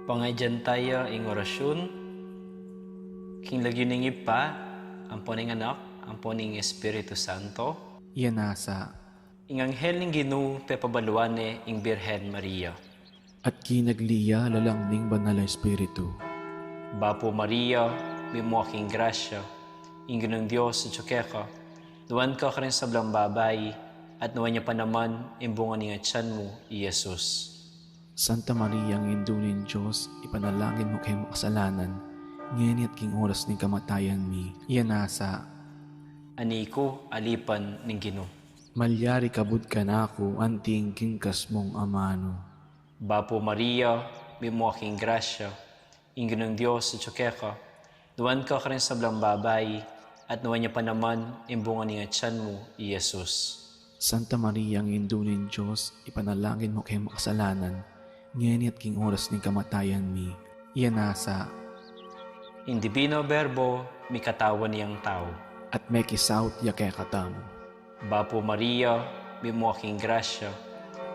Pangayjan tayo ing orasyon, king lagyan ng ipa, ang poning anak, ang poning Espiritu Santo. Yan nasa. Ing anghel ng Ginoo, te pabaluane ing Birhen Maria. At kinagliya lalang ning banal na Espiritu. Bapo Maria, bimo aking grasya, ing Ginong Diyos sa tsukeka, duwan ka rin sa blang babay, at nawan niya pa naman, imbungan ng atyan mo, Jesus. Santa Maria, ang indunin Diyos, ipanalangin mo kayo makasalanan, ngayon at king oras ng kamatayan mi. Yan nasa. Aniko, alipan ng Ginoo. Malyari kabud ka na ako, anting kingkas mong amano. Bapo Maria, bimo aking grasya, ing Ginong Diyos sa tsukeka, duwan ka rin sa blang babay, at nawan niya pa naman, imbungan ng atyan mo, Jesus. Santa Maria, ang indunin Diyos, ipanalangin mo kayo makasalanan, ngayon at king oras ng kamatayan mi. Yan nasa. In Divino Verbo, may katawan niyang tao. At may kisaut ya kaya katamo. Bapo Maria, bimo aking grasya,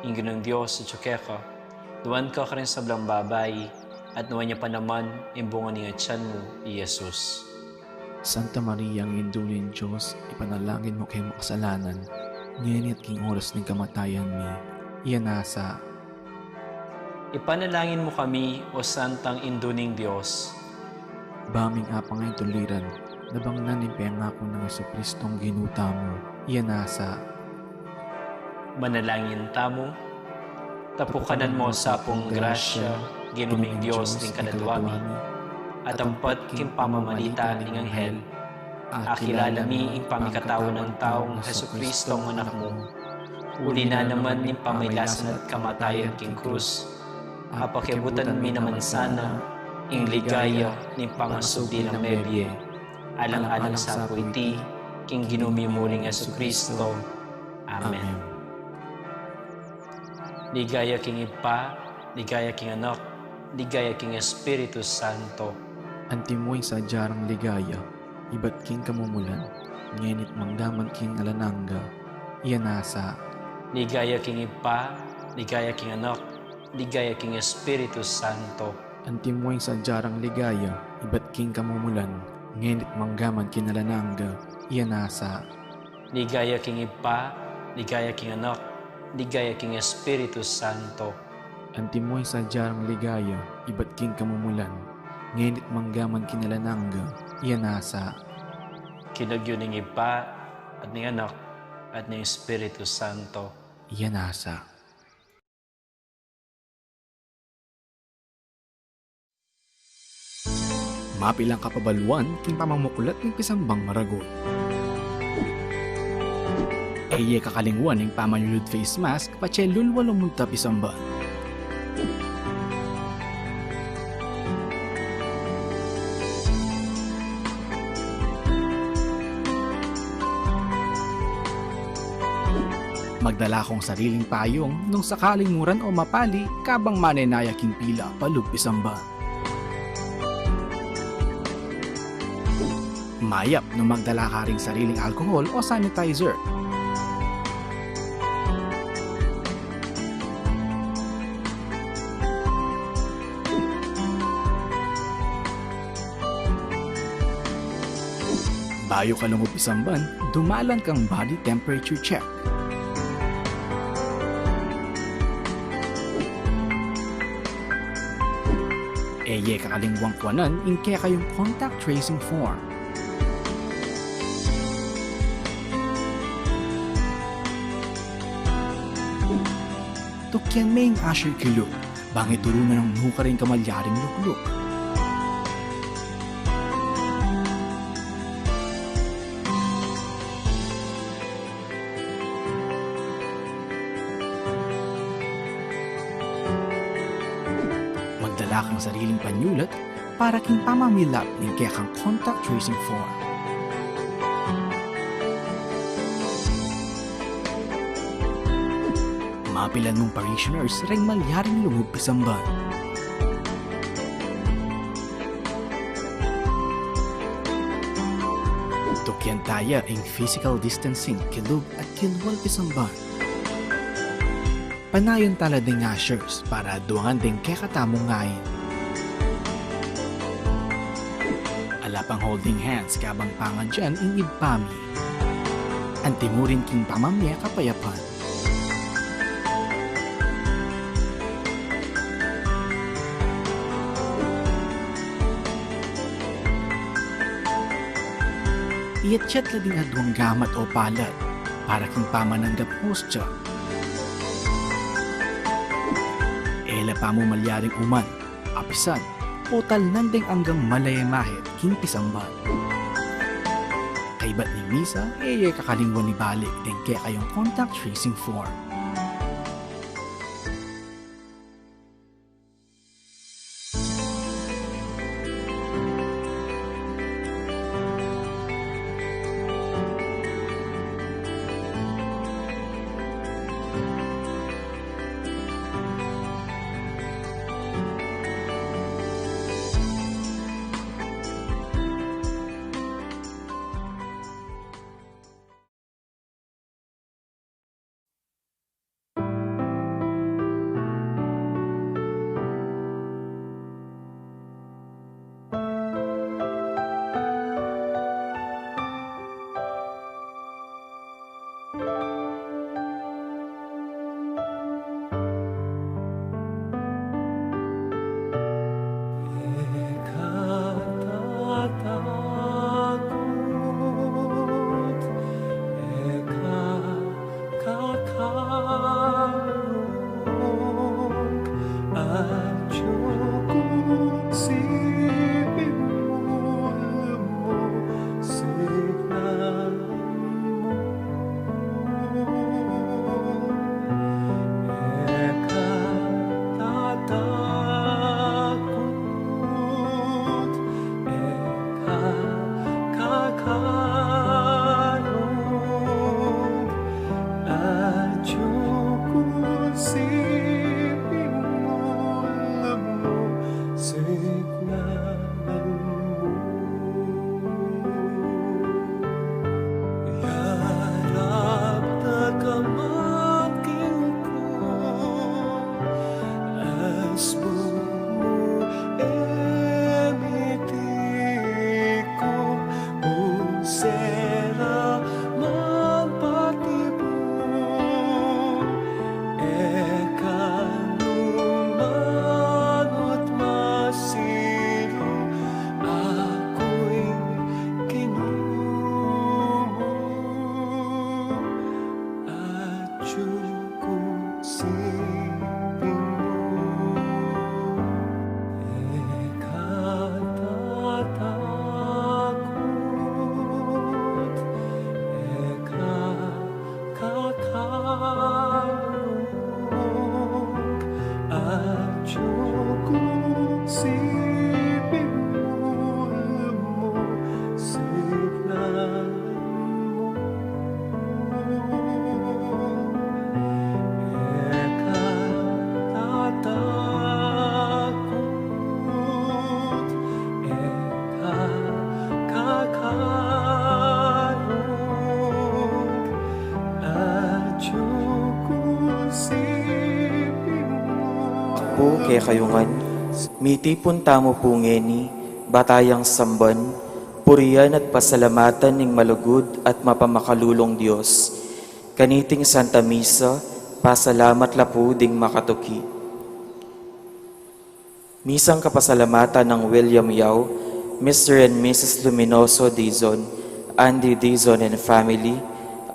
ing Ginong Diyos sa tsukeka, duwan ka rin sa blang babay, at nawan niya pa naman, imbungan ng atyan mo, Jesus. Santa Maria, ang indunin Diyos, ipanalangin mo kayo makasalanan, ngayon at king oras ng kamatayan mi. Yan nasa. Ipanalangin mo kami, o Santang Induning Diyos. Baming apang ay tuliran, nabangnan ng pangako ng Jesucristong ginuta mo. Yan nasa. Manalangin tamo, tapukanan mo sa apong grasya, ginuming Diyos ng kadadwami, at ampat king pamamalita ng anghel, akilala mi ing pamikatawan ng taong Jesucristong anak mo, uli na naman ning pamaylasan at kamatayan king krus, apakibutan mi naman sana, ing ligaya ning pangasubli ng mebye, alang-alang sa iti, king ginumi mo ring Jesucristo. Amen. Ligaya king Ipa, ligaya king Anak, ligaya king Espiritu Santo. Antimoy sa jarang ligaya, iba't king kamumulan, ngenit manggaman king alananga. Yan nasa. Ligaya king Ipa, ligaya king Anak, ligaya king Espiritu Santo. Antimoy sa jarang ligaya, iba't king kamumulan, ngenit manggaman king alananga. Yan nasa. Ligaya king Ipa, ligaya king Anak, ligaya king Espiritu Santo. Antimoy sa jarang ligaya, iba't king kamumulan, ngenit manggaman king alananga. Yan nasa. Kinagyo ng Ipa, at ng Anak, at ng Espiritu Santo. Yan nasa. Mapilang kapabaluan king pamamukulat ng pisambang maragon. Eye kakalingwan ng pamanyulud face mask pache lulwalong munta pisamba. Magdala kong sariling payong nung sakaling muran o mapali kabang manenaya king pila palugpisamba. Mayap nung magdala ka ring sariling alcohol o sanitizer. Bayo ka lungupisamban, dumalan kang body temperature check. Eye kakalingwang kwanan inke kayong contact tracing form. Tukyan may asher kilog, bangit turunan ng nuka rin kamalyaring lukluk. Magdala kang sariling panyulat para king pamamilap ng kaya kang contact tracing form. Mapilan mong parishioners ring malyaring lungog pisamban. Tukyan taya ang physical distancing kilog at kilwal pisamban. Panayon tala ding ashers para duangan ding kekatamong ngayon. Alapang holding hands kabang pangan dyan in ibpami. Antimurin king pamamya kapayapan. Iatchat la ding adwang gamat o palad para king pamananggap hostya. Ela pa mo malyaring uman, apisan, o talnandeng hanggang malayamahit king pisamban. Kaibat ni Misa, kakalingwan ni balik din kaya kayong contact tracing form. po kay kayungan, mitipon tamo po ngeni, batayang samban, puriyan at pasalamatan ning malugod at mapamakalulong Diyos. Kaniting Santa Misa, pasalamat lapu ding makatuki. Misang kapasalamatan ng William Yao, Mr. and Mrs. Luminoso Dizon, Andy Dizon and family,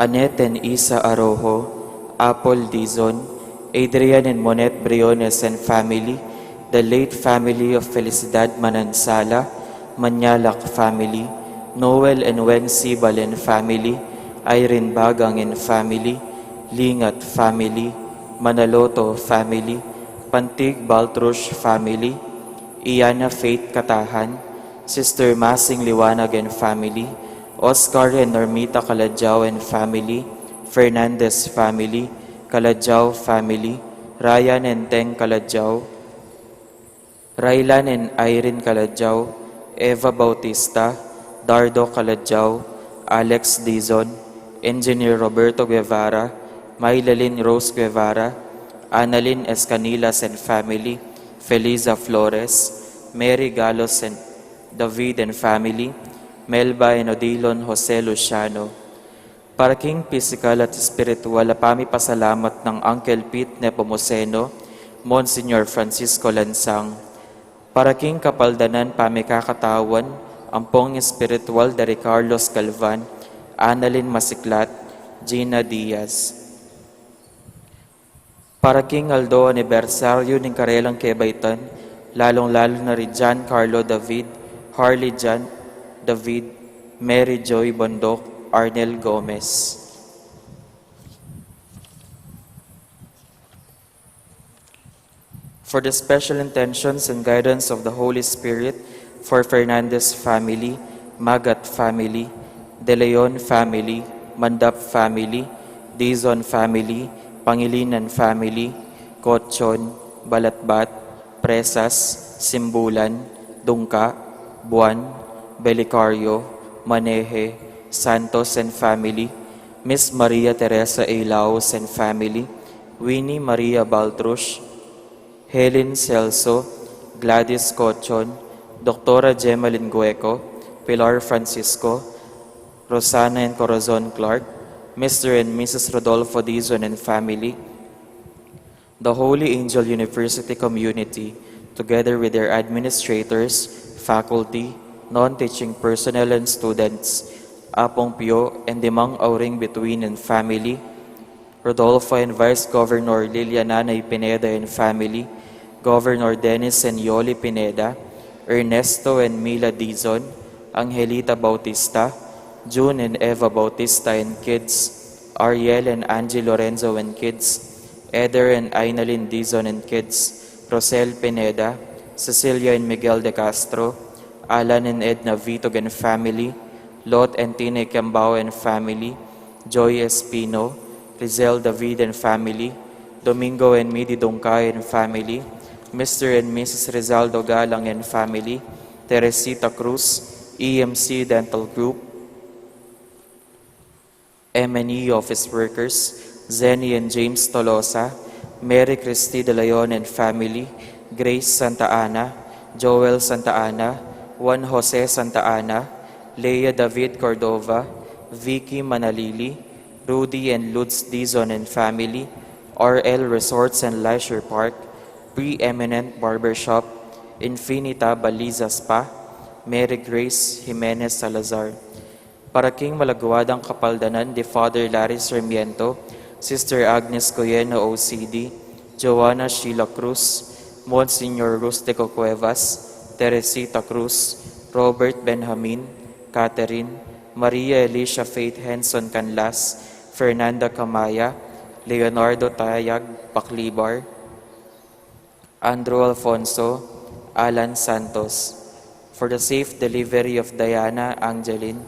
Annette and Isa Arojo, Apple Dizon, Adrian and Monette Briones and family, the late family of Felicidad Manansala, Manyalak family, Noel and Wen Sibal and family, Irene Bagang and family, Lingat family, Manaloto family, Pantig Baltrush family, Iana Faith Katahan, Sister Masing Liwanag and family, Oscar and Normita Kaladjao and family, Fernandez family, Kaladjao family, Ryan and Teng Kaladjao, Raylan and Irene Kaladjao, Eva Bautista, Dardo Kaladjao, Alex Dizon, Engineer Roberto Guevara, Mailalin Rose Guevara, Annalyn Escanilas and family, Feliza Flores, Mary Galos and David and family, Melba and Odilon Jose Luciano. Paraking pisikal at spiritual, apami pasalamat ng Uncle Pete Nepomuceno, Monsignor Francisco Lansang. Paraking kapaldanan pamikakatawan, ampong spiritual dari Carlos Calvan, Annalyn Masiklat, Gina Diaz. Paraking aldo anibersaryo ng Karelang Kebaytan, lalong-lalo na rin John Carlo David, Harley John David, Mary Joy Bondok, Arnel Gomez. For the special intentions and guidance of the Holy Spirit, for Fernandez family, Magat family, De Leon family, Mandap family, Dizon family, Pangilinan family, Kochon, Balatbat, Presas, Simbulan, Dungka, Buwan, Belicario, Maneje, Santos and family, Miss Maria Teresa A. Laos and family, Winnie Maria Baltrush, Helen Celso, Gladys Cochon, Dr. Gemma Lingueco, Pilar Francisco, Rosana and Corazon Clark, Mr. and Mrs. Rodolfo Dizon and family, the Holy Angel University community, together with their administrators, faculty, non-teaching personnel and students, Apong Pio and Dimang Auring Between and family, Rodolfo and Vice Governor Liliananay Pineda and family, Governor Dennis and Yoli Pineda, Ernesto and Mila Dizon, Angelita Bautista, June and Eva Bautista and kids, Ariel and Angie Lorenzo and kids, Eder and Ainalyn Dizon and kids, Rosel Pineda, Cecilia and Miguel de Castro, Alan and Edna Vitog and family, Lot and Tine Cambao and family, Joy Espino, Rizel David and family, Domingo and Midi Dongkay and family, Mr. and Mrs. Rizaldo Galang and family, Teresita Cruz, EMC Dental Group, M&E Office Workers, Zenny and James Tolosa, Mary Christy De Leon and family, Grace Santa Ana, Joel Santa Ana, Juan Jose Santa Ana, Leia David Cordova, Vicky Manalili, Rudy and Lutz Dizon and family, RL Resorts and Leisure Park, Preeminent Barbershop, Infinita Baliza Spa, Mary Grace Jimenez Salazar. Paraking Malaguadang Kapaldanan de Father Larry Sarmiento, Sister Agnes Coyeno OCD, Joanna Sheila Cruz, Monsignor Rustico Cuevas, Teresita Cruz, Robert Benjamin, Catherine, Maria Alicia Faith Henson Canlas, Fernanda Camaya, Leonardo Tayag Paclibar, Andrew Alfonso, Alan Santos. For the safe delivery of Diana Angeline.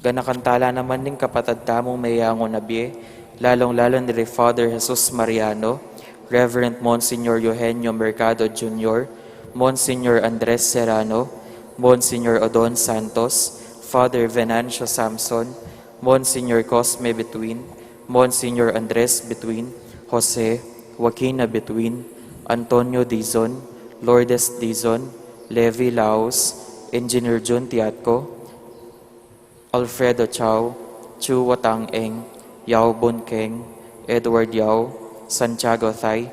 Ganakantala naman ng kapatid tamong mayango na biye, lalong-lalo ni Father Jesus Mariano, Reverend Monsignor Eugenio Mercado Jr., Monsignor Andres Serrano, Monsignor Odon Santos, Father Venancio Samson, Monsignor Cosme Between, Monsignor Andres Between, Jose, Joaquin Between, Antonio Dizon, Lourdes Dizon, Levi Laos, Engineer Jun Tiatco, Alfredo Chao, Chu Watang Eng, Yao Bun Keng, Edward Yao, Santiago Thay,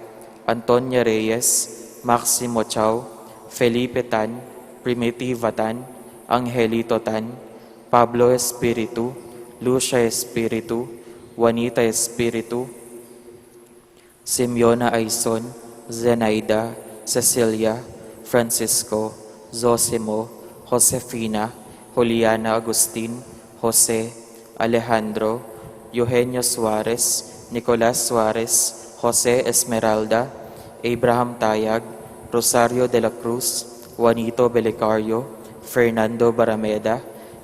Antonia Reyes, Maximo Chao, Felipe Tan, Primitiva Tan, Angelito Tan, Pablo Espiritu, Lucia Espiritu, Juanita Espiritu, Simeona Aison, Zenaida, Cecilia, Francisco, Zosimo, Josefina, Juliana Agustin, Jose, Alejandro, Eugenio Suarez, Nicolas Suarez, Jose Esmeralda, Abraham Tayag, Rosario de la Cruz, Juanito Belicario, Fernando Barameda,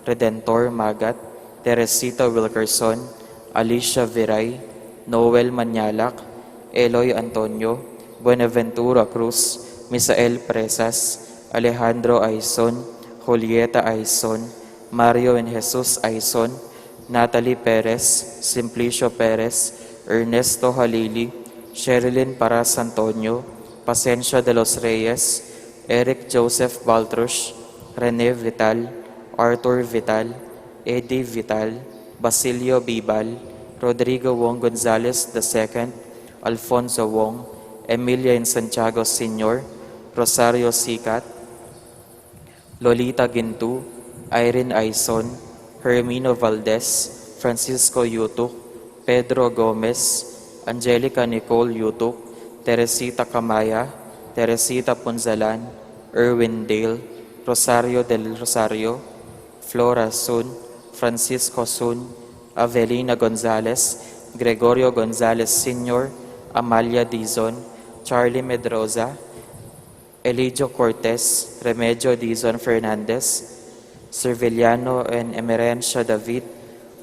Redentor Magat, Teresita Wilkerson, Alicia Viray, Noel Manyalak, Eloy Antonio, Buenaventura Cruz, Misael Presas, Alejandro Aison, Julieta Aison, Mario and Jesus Aison, Natalie Perez, Simplicio Perez, Ernesto Halili, Sherilyn Paras Antonio, Pasencia de los Reyes, Eric Joseph Baltrush, Rene Vital, Arthur Vital, Eddie Vital, Basilio Bibal, Rodrigo Wong Gonzalez II, Alfonso Wong, Emilia and Santiago Sr., Rosario Sicat, Lolita Gintu, Irene Aison, Hermino Valdez, Francisco Yutuk, Pedro Gomez, Angelica Nicole Yutuk, Teresita Camaya, Teresita Punzalan, Erwin Dale, Rosario del Rosario, Flora Sun, Francisco Sun, Avelina Gonzalez, Gregorio Gonzalez Sr., Amalia Dizon, Charlie Medroza, Elidio Cortez, Remedio Dizon Fernandez, Serviliano and Emerencia David,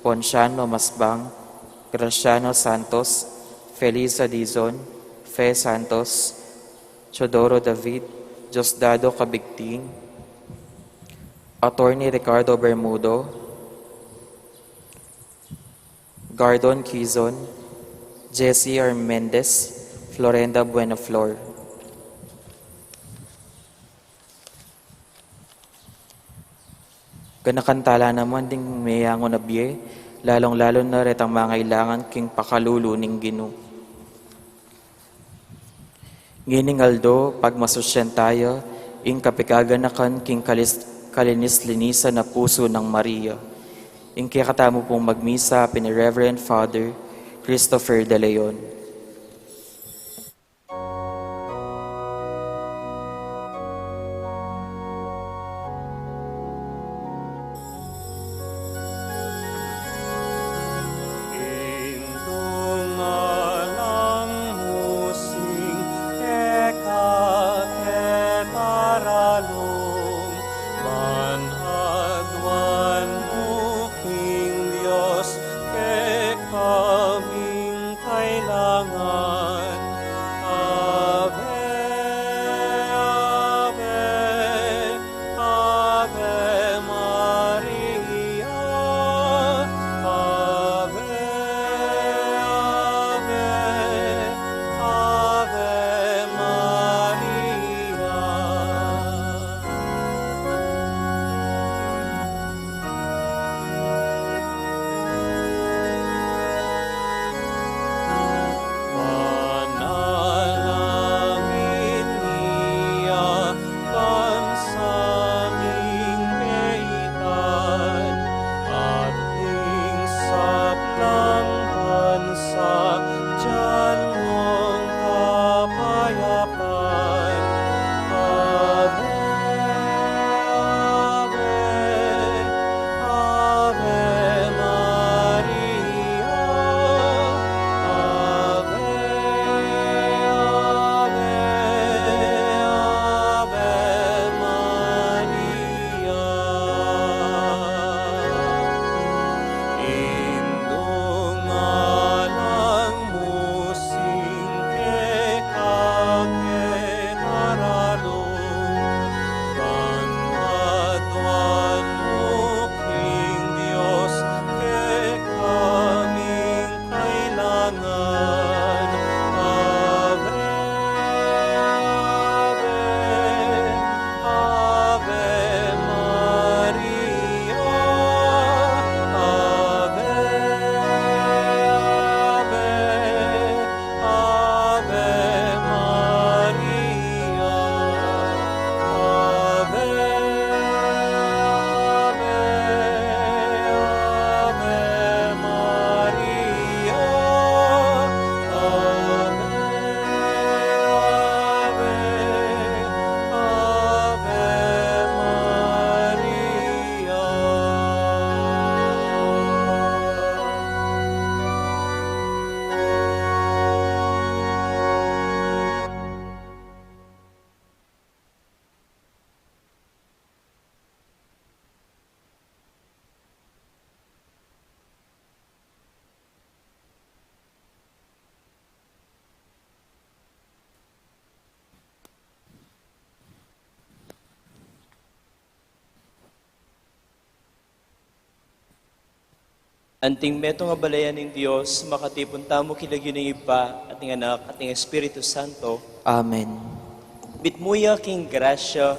Ponciano Masbang, Graciano Santos, Felisa Dizon, Fe Santos, Chodoro David, Diosdado Cabigting, Attorney Ricardo Bermudo, Gardon Quizon, Jesse R. Mendez, Florenda Buenaflor. Ganakantala naman ding mayango na biye, lalong-lalo na retang mangailangan king pakaluluning Gino. Ngining aldo, pagmasosyan tayo, ing kapikaganakan king kalinis-linisa na puso ng Maria. Ing kikatamo pong magmisa, pini Reverend Father Christopher De Leon. Kaming kailangan Anting meto nga balayan ng Diyos, makatipon tamo kilagyo ng iba at ng anak at ng Espiritu Santo. Amen. Bitmuya king grasya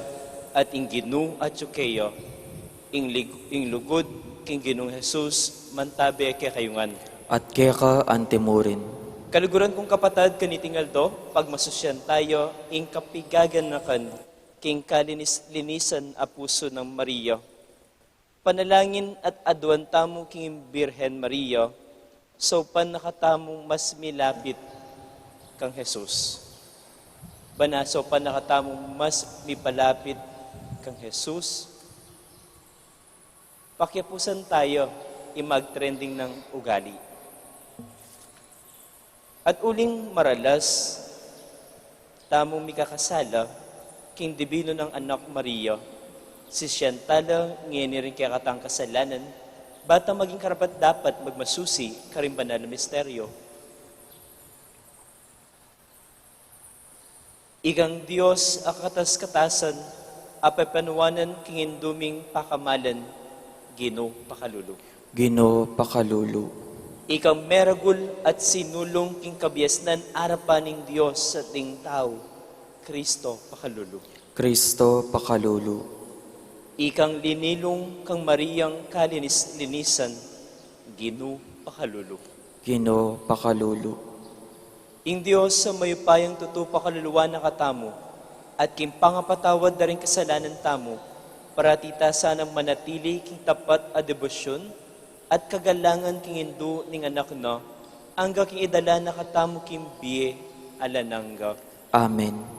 at ing ginu at yukeyo. Ing lugod king ginong Jesus, mantabi kay kayungan. At keka antimurin. Kaluguran kong kapatad kanitingal do, pag masusyan tayo, ing kapigagan na kan, king kalinisan a puso ng Maria. Panalangin at aduan tamo king Birhen Maria, so pan nakatamong mas milapit kang Jesus. Banaso pan nakatamong mas mipalapit kang Jesus. Pakyapusan tayo, imag-trending ng ugali. At uling maralas, tamong mikakasala, king dibino ng anak Maria, si Siyantala ngayon rin kaya katang kasalanan, bata maging karapat dapat magmasusi karimbanan na misteryo. Igang Diyos akatas-katasan, apapanuwanan kinginduming pakamalan, Gino pakalulu. Gino pakalulu. Ikang meragul at sinulong king kabiasnan arapaning Diyos sa ting tao, Kristo pakalulu. Kristo pakalulu. Ikang linilong kang Mariyang kalinis-linisan, Gino pakalulu. Gino pakalulu. Ing Diyos sa mayupayang tutupa kaluluwa na katamo, at kimpangapatawad na rin kasalanan tamo, para tita sanang manatili king tapat a debosyon, at kagalangan king indu ning anak na, angga king idala na katamo king biye alanangga. Amen.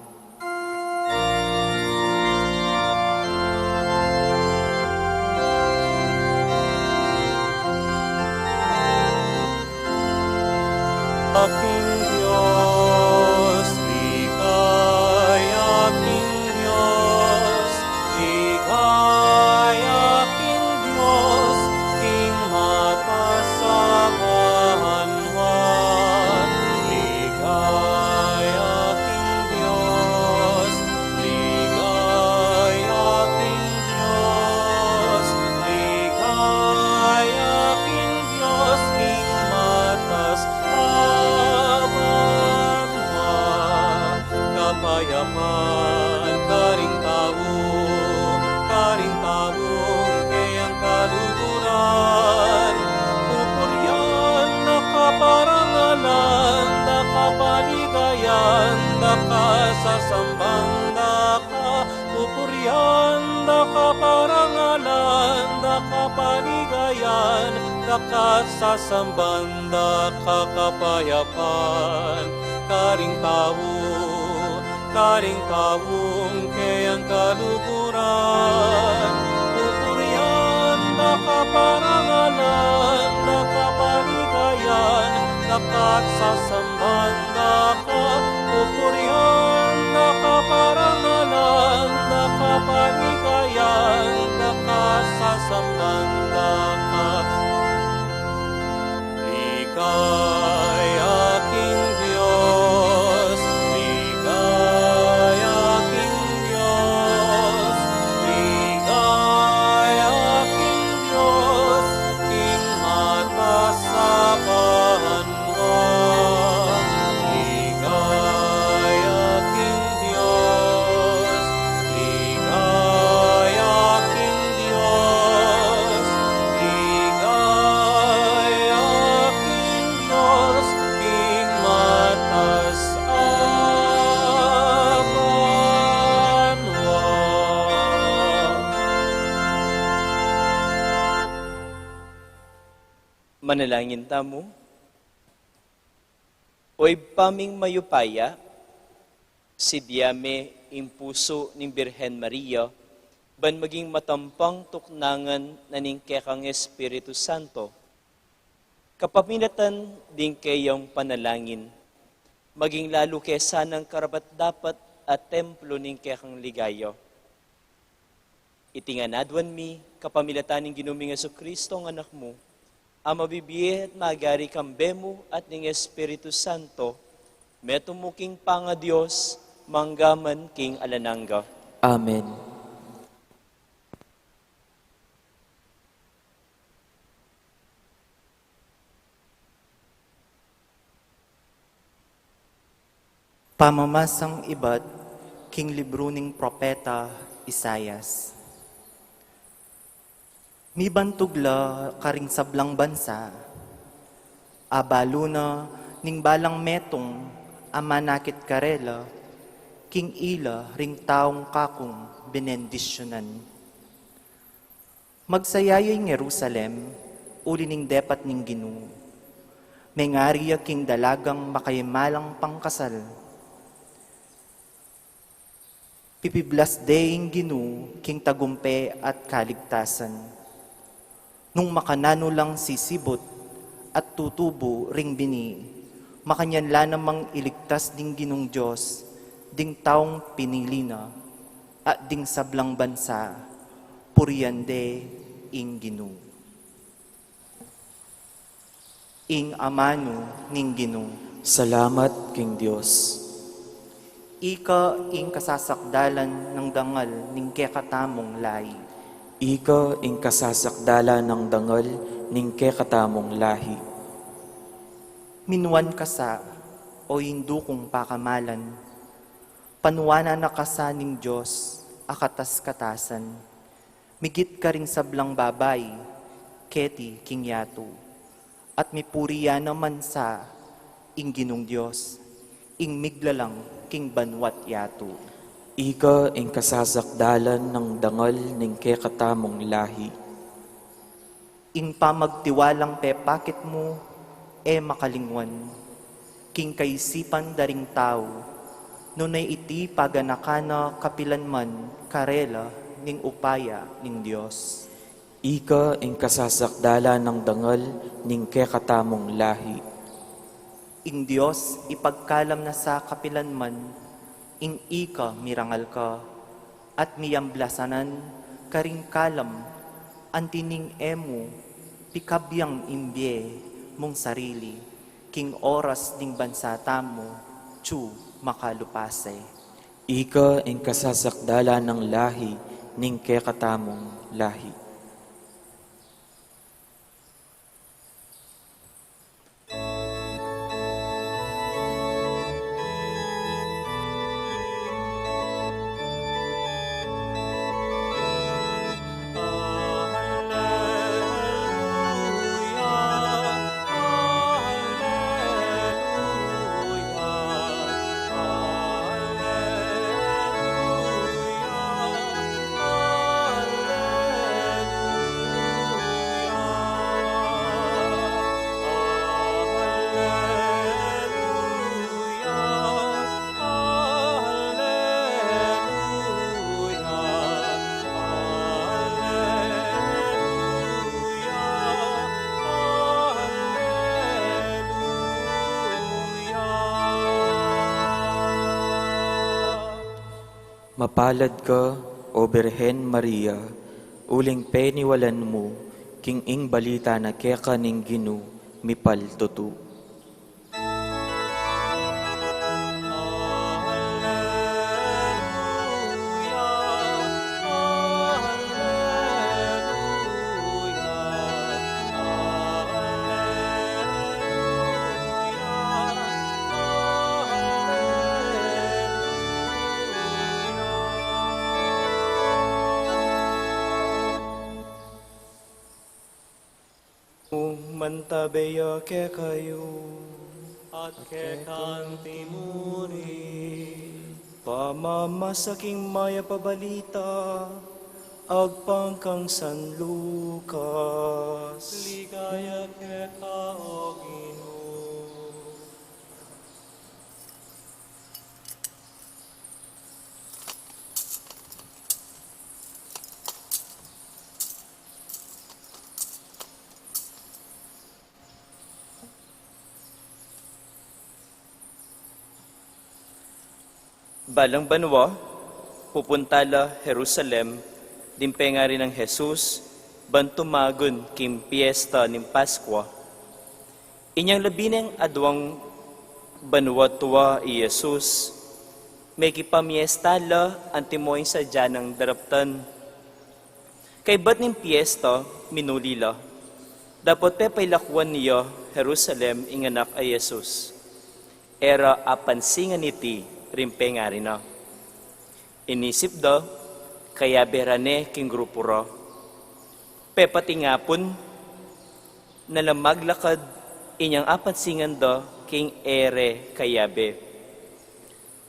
Aking Diyos, ligay aking Diyos, ligay aking Diyos, king matasabahanwan. Ligay aking Diyos, ligay aking Diyos, ligay aking Diyos, king kapayapan, karing taong kayang kaluguran, pupuryan na kaparangalan, na kapaligayan, na kasasambang na ka, pupuryan na kaparangalan, na kapaligayan, na kasasambang na kakapayapan, karing taong kayang kaluguran, pupurian na kaparangalan, na kapaligayan, na katsasamban na ka, pupurian na kaparangalan, na kapaligayan, na katsasamban na ka. Ligay aking Diyos, ligay aking Diyos, ligay aking Diyos, king matasabahan mo. Ligay aking Diyos, ligay aking Diyos, ligay aking Diyos, king matasabahan mo. Manalangin tamo. Oy paming mayupaya, si Diame impuso ni Birhen Maria, ban maging matampang tuknangan na ning kekang Espiritu Santo. Kapaminatan din kayong panalangin, maging lalo kesa ng karapat dapat at templo ning kekang ligayo. Itinganadwan mi, kapamilatan ng ginuming Kristo ang anak mo, ang mabibiye at magari kambemo at ng Espiritu Santo, metumuking panga Diyos, manggaman king alanangga. Amen. Pamamasang iba't king libro ning propeta Isayas. Mi bantugla karing sablang bansa, abalo na ning balang metong amanakit karela, king ila ring taong kakong benendisyonan. Magsayayoy ng Jerusalem, uli ning depat ning Ginoo. May ngariya king dalagang makayimalang pangkasal. Pipiblas deing Ginoo king tagumpe at kaligtasan. Nung makanano lang sisibot at tutubo ring bini, makanyanla namang iligtas ding Ginong Diyos, ding taong pinili na, at ding sablang bansa, puryande ing Ginoo. Ing amano ning Ginoo. Salamat king Dios. Ika ing kasasakdalan ng dangal ning kekatamong lahi. Ika ing kasasakdala ng dangal ning kekatamong lahi. Minuan kasa o hindu kong pakamalan. Panuwana na kasa ning Diyos akatas-katasan. Migit ka ring sablang babay, keti king yato. At mipuriya naman sa ing Ginong Diyos, ing miglalang king banwat yato. Ika ing kasasakdalan ng dangal ning kekatamong lahi. Ing pamagtiwalang pepakit mo, makalingwan. King kaisipan daring tao, nunay iti paganakana kapilan man karela ning upaya ning Dios. Ika ing kasasakdala ng dangal ning kekatamong lahi. Ing Dios ipagkalam na sa kapilan man, ing ika mirangal ka, at miyamblasanan karing kalam, antining emu, pikabyang imbye mong sarili, king oras ding bansa tamo, tsu makalupase. Ika ing kasasakdala ng lahi ning kekatamong lahi. Mapalad ka, O Birhen Maria, uling peniwalan mo, king ing balita na keka ning Ginoo, mipal tutu. Mantabeya ke kayo, at kekanti muri, pamamasaking maya pabalita, agpangkang San Lucas. ligaya ke kaogino. Balang banwa, pupuntala Jerusalem, dimpe nga rin ng Jesus, bantumagon kim piyesta ng Paskwa. Inyang labi ng adwang banwa tuwa i Jesus, may kipamiestala antimoy sa dyanang daraptan. Kay ba't ng piyesta, minulila, dapat pe pailakwan niya Jerusalem inganak ay Jesus. era apansingan iti rimpengari na. Inisip do, kaya berane king grupo ro. Pepati nga pun, nalamaglakad inyang apansingan do king ere kayabe.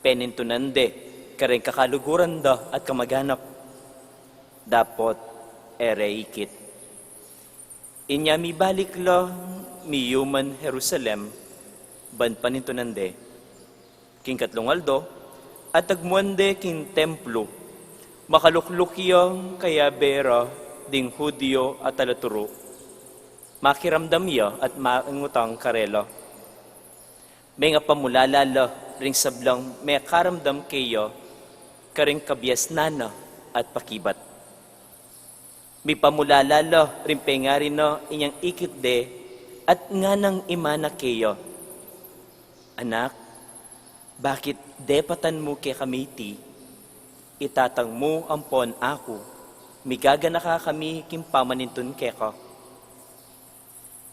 Penintunande, kareng kakaluguran do at kamaganap. Dapot ere ikit. Inya mi balik lo mi human Jerusalem, ban panintunande, king katlungaldo, at agmuande king templo, makaluklukyo kaya bera ding Hudyo at alaturo, makiramdam yo at maangutang karelo. May nga pamulalala ring sablang may karamdam kayo karing kabias nana at pakibat. May pamulalala rin pengari no inyang ikit de at nga nang imana kayo. Anak, bakit depatan mo kay kamiti? Itatang mo ampon ako, migagana ka kami kimpamanintun keko.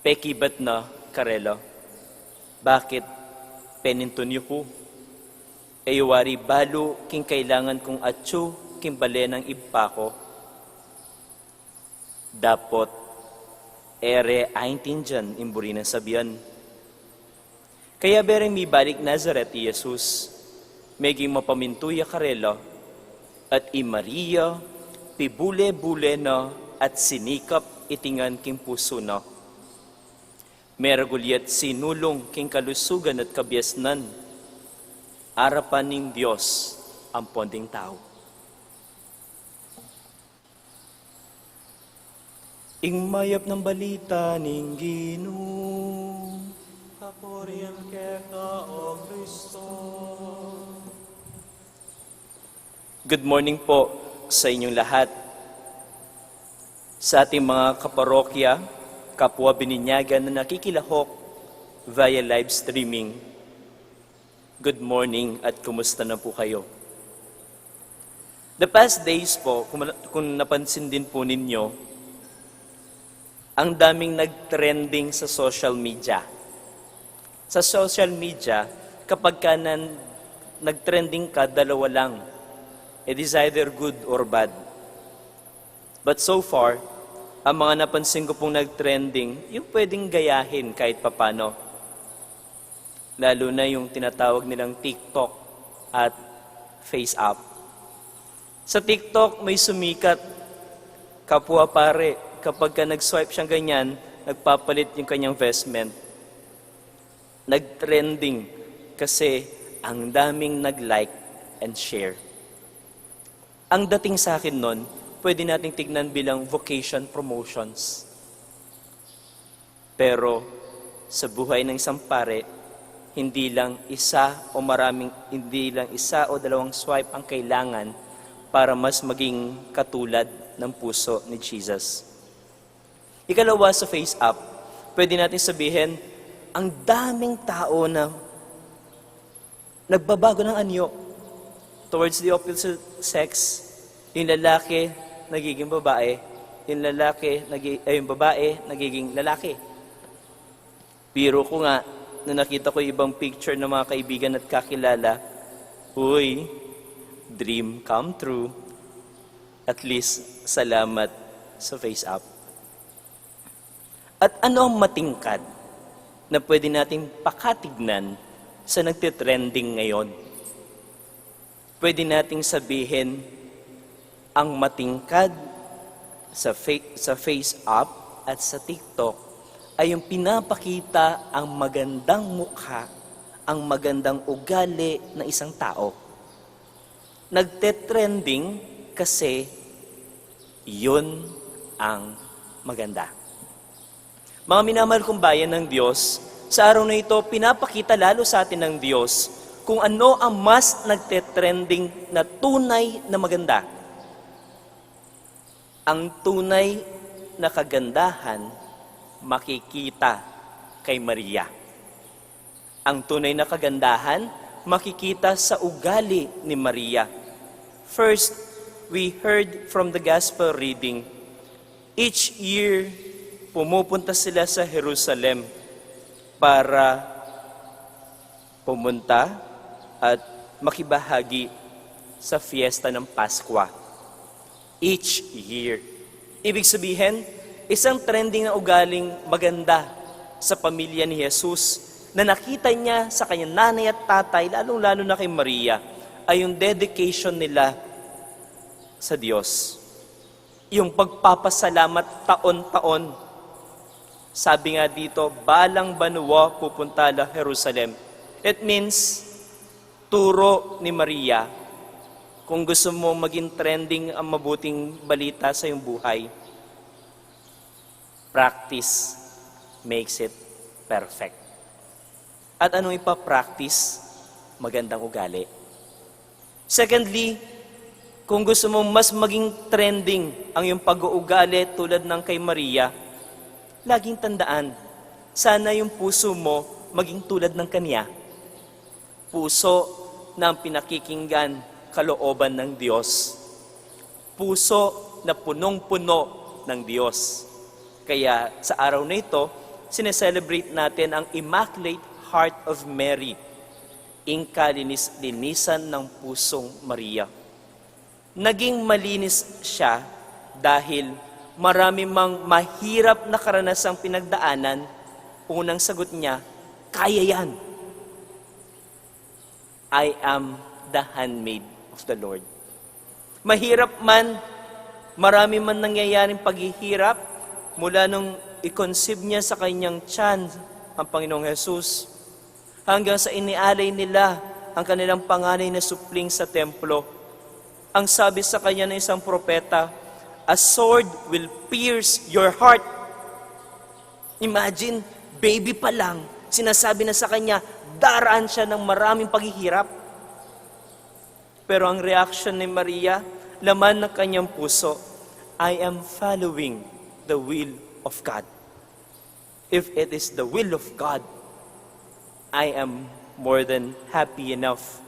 Pekibat na, karelo. Bakit penintun yu ko? Ayawari balo king kailangan kong atso kimbale ng ibpa ko. Dapot, ere aintin dyan imburi ng sabihan. Kaya bereng mi balik Nazaret i Jesus, meging mapamintuya karelo, at i Maria, pibule-bule na at sinikap itingan king puso na. Meragulyat sinulong king kalusugan at kabiasnan, arapan ning Diyos ang ponding tao. Ingmayap ng balita ning Ginoo. Papurihan ka, O Kristo. Good morning po sa inyong lahat. Sa ating mga kaparokya, kapwa bininyagan na nakikilahok via live streaming. Good morning at kumusta na po kayo? The past days po, kung napansin din po ninyo, ang daming nag-trending sa social media. Sa social media, kapag ka nag-trending ka, dalawa lang. It is either good or bad. But so far, ang mga napansin ko pong nag-trending, yung pwedeng gayahin kahit papano. Lalo na yung tinatawag nilang TikTok at FaceApp. Sa TikTok, may sumikat, kapwa pare, kapag ka nag-swipe siyang ganyan, nagpapalit yung kanyang vestment. Nag-trending kasi ang daming nag-like and share. Ang dating sa akin nun, pwede nating tignan bilang vocation promotions. Pero sa buhay ng isang pare, hindi lang isa o dalawang swipe ang kailangan para mas maging katulad ng puso ni Jesus. Ikalawa sa FaceApp, pwede natin sabihin, ang daming tao na nagbabago ng anyo towards the opposite sex. Yung lalaki, nagiging babae. Yung babae, nagiging lalaki. Biro ko nga, nung nakita ko ibang picture ng mga kaibigan at kakilala, uy, dream come true. At least, salamat sa FaceApp. At ano ang matingkad na pwede nating pakatignan sa nagtitrending ngayon? Pwede nating sabihin, ang matingkad sa FaceApp at sa TikTok ay yung pinapakita ang magandang mukha, ang magandang ugali ng isang tao. Nagtitrending kasi yun ang maganda. Mga minamahal kong bayan ng Diyos, sa araw na ito, pinapakita lalo sa atin ng Diyos kung ano ang mas nagte-trending na tunay na maganda. Ang tunay na kagandahan, makikita kay Maria. Ang tunay na kagandahan, makikita sa ugali ni Maria. First, we heard from the gospel reading, each year, pumupunta sila sa Jerusalem para pumunta at makibahagi sa fiesta ng Paskwa each year. Ibig sabihin, isang trending na ugaling maganda sa pamilya ni Jesus na nakita niya sa kanyang nanay at tatay, lalong-lalo na kay Maria, ay yung dedication nila sa Diyos. Yung pagpapasalamat taon-taon. Sabi nga dito, balang banwa pupunta la Jerusalem. It means, turo ni Maria, kung gusto mo maging trending ang mabuting balita sa iyong buhay, practice makes it perfect. At anong ipapractice? Magandang ugali. Secondly, kung gusto mo mas maging trending ang iyong pag-uugali tulad ng kay Maria, laging tandaan, sana yung puso mo maging tulad ng kanya. Puso na pinakikinggan kalooban ng Diyos. Puso na punong-puno ng Diyos. Kaya sa araw na ito, sineselebrate natin ang Immaculate Heart of Mary, linisan ng pusong Maria. Naging malinis siya dahil marami mang mahirap na karanasang pinagdaanan, unang sagot niya, kaya yan. I am the handmaid of the Lord. Mahirap man, marami man nangyayaring paghihirap, mula nung i-conceive niya sa kanyang tiyan ang Panginoong Jesus, hanggang sa inialay nila ang kanilang panganay na supling sa templo. Ang sabi sa kanya ng isang propeta, a sword will pierce your heart. Imagine, baby pa lang, sinasabi na sa kanya, daraan siya ng maraming paghihirap. Pero ang reaction ni Maria, laman ng kanyang puso, I am following the will of God. If it is the will of God, I am more than happy enough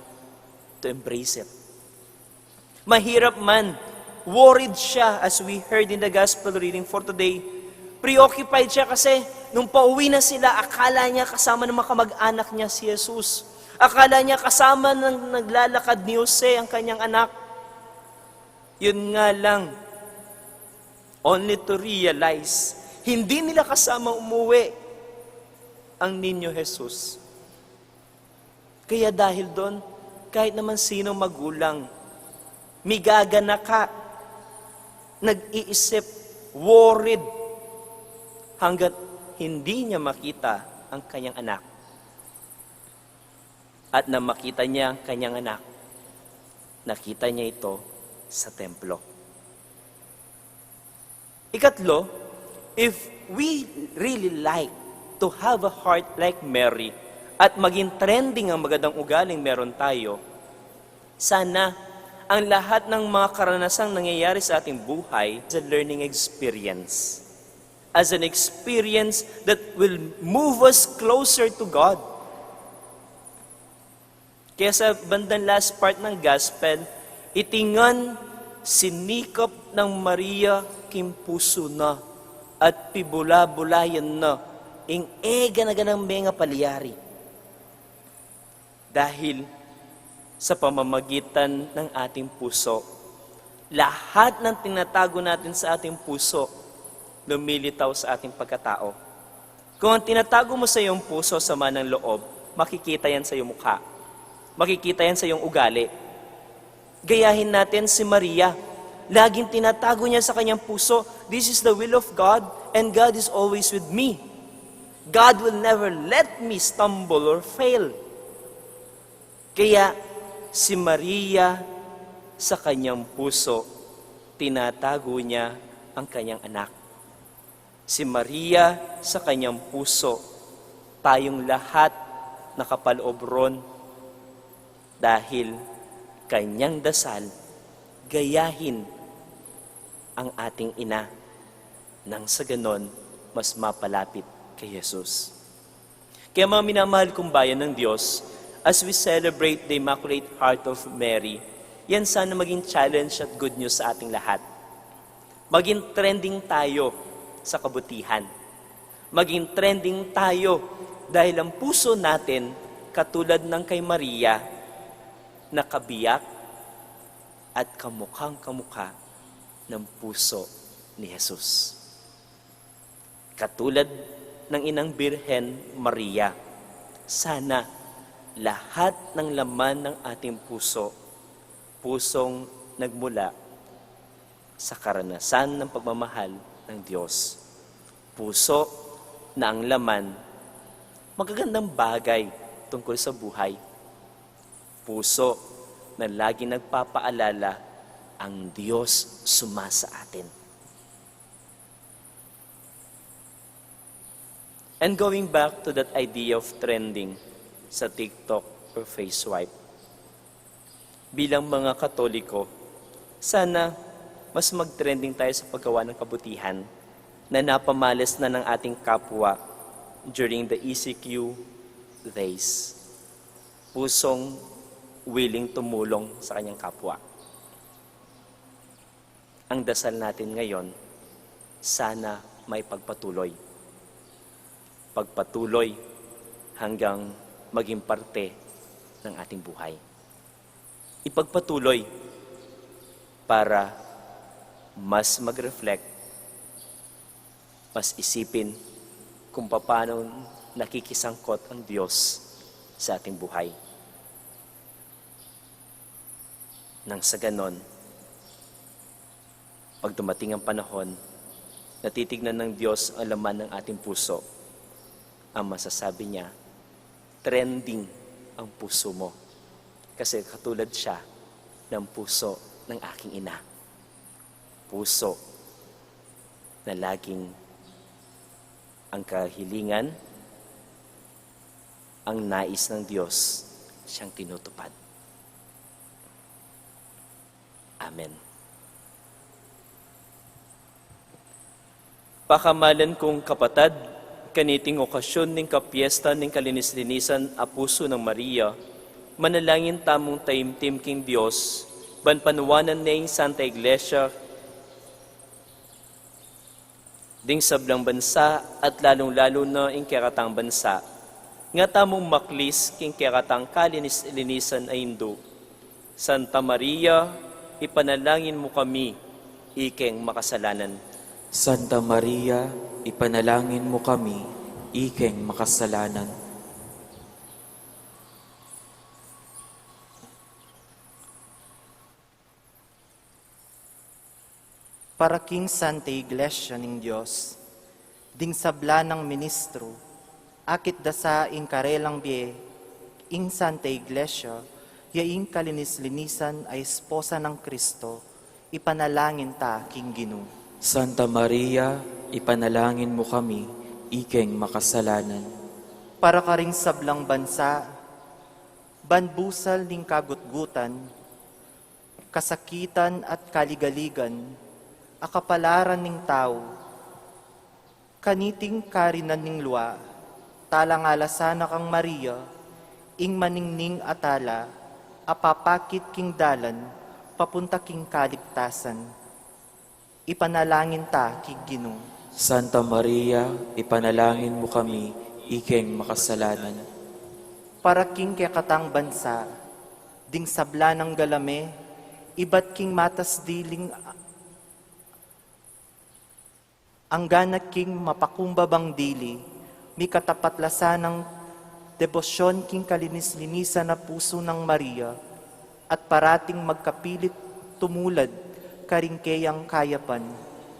to embrace it. Mahirap man, worried siya as we heard in the gospel reading for today. Preoccupied siya kasi nung pauwi na sila, akala niya kasama ng mga kamag-anak niya si Jesus. Akala niya kasama ng naglalakad ni Jose ang kanyang anak. Yun nga lang, only to realize, hindi nila kasama umuwi ang Ninyo Jesus. Kaya dahil doon, kahit naman sino magulang, migagana ka, nag-iisip, worried, hanggat hindi niya makita ang kanyang anak. At na makita niya ang kanyang anak, nakita niya ito sa templo. Ikatlo, if we really like to have a heart like Mary at maging trending ang magandang ugaling meron tayo, sana ang lahat ng mga karanasang nangyayari sa ating buhay is a learning experience. As an experience that will move us closer to God. Kaya sa bandang last part ng gospel, itingan sinikap ng Maria kimpuso na at pibula-bulayan na ing ega-naganang mga palyari. Dahil sa pamamagitan ng ating puso, lahat ng tinatago natin sa ating puso, lumilitaw sa ating pagkatao. Kung ang tinatago mo sa iyong puso sama ng loob, makikita yan sa iyong mukha. Makikita yan sa iyong ugali. Gayahin natin si Maria. Laging tinatago niya sa kanyang puso, this is the will of God and God is always with me. God will never let me stumble or fail. Kaya si Maria sa kanyang puso, tinatago niya ang kanyang anak. Si Maria sa kanyang puso, tayong lahat nakapaloob ron dahil kanyang dasal, gayahin ang ating ina nang sa ganon mas mapalapit kay Jesus. Kaya mga minamahal kong bayan ng Diyos, as we celebrate the Immaculate Heart of Mary, yan sana maging challenge at good news sa ating lahat. Maging trending tayo sa kabutihan. Maging trending tayo dahil ang puso natin katulad ng kay Maria, na kabiyak at kamukhang kamukha ng puso ni Jesus. Katulad ng Inang Birhen Maria, sana lahat ng laman ng ating puso, pusong nagmula sa karanasan ng pagmamahal ng Diyos. Puso na ang laman, magagandang bagay tungkol sa buhay. Puso na lagi nagpapaalala, ang Diyos sumasa atin. And going back to that idea of trending sa TikTok or FaceSwipe, bilang mga Katoliko, sana mas mag-trending tayo sa paggawa ng kabutihan na napamalas na ng ating kapwa during the ECQ days. Pusong willing tumulong sa kanyang kapwa. Ang dasal natin ngayon, sana may pagpatuloy. Pagpatuloy hanggang maging parte ng ating buhay. Ipagpatuloy para mas mag-reflect, mas isipin kung paano nakikisangkot ang Diyos sa ating buhay. Nang sa ganon, pag dumating ang panahon, natitignan ng Diyos ang laman ng ating puso, ang masasabi niya, trending ang puso mo. Kasi katulad siya ng puso ng aking ina. Puso na laging ang kahilingan, ang nais ng Diyos, siyang tinutupad. Amen. Pakamalan kong kapatad, kaniting okasyon ng kapiesta ng kalinis-linisan a puso ng Maria, manalangin tamong taimtim king Diyos, banpanuwanan ng Santa Iglesia, ding sablang bansa at lalong-lalo na ing keratang bansa, nga tamong maklis king keratang kalinis-linisan ay Hindu. Santa Maria, ipanalangin mo kami, ikeng makasalanan. Santa Maria, ipanalangin mo kami, ikeng makasalanan. Para King Santa Iglesia ning Diyos, ding sabla ng ministro, akit dasa ing karelang bie, ing Santa Iglesia, yaing kalinis-linisan ay esposa ng Kristo, ipanalangin ta, King Ginu. Santa Maria, ipanalangin mo kami, ikeng makasalanan. Para ka ring sablang bansa, banbusal ning kagutgutan, kasakitan at kaligaligan, akapalaran ning tao, kaniting karinan ning luwa, talangalasana kang Maria, ing maningning atala, apapakit king dalan, papunta king kaligtasan. Ipanalangin ta, King Ginu. Santa Maria, ipanalangin mo kami, ikeng makasalanan. Para king kekatang bansa, ding sabla ng galame, ibat king matas diling ang ganak king mapakumbabang dili, mi katapatlasan ng debosyon king kalinis-linisan na puso ng Maria, at parating magkapilit tumulad karingkeyang kayapan,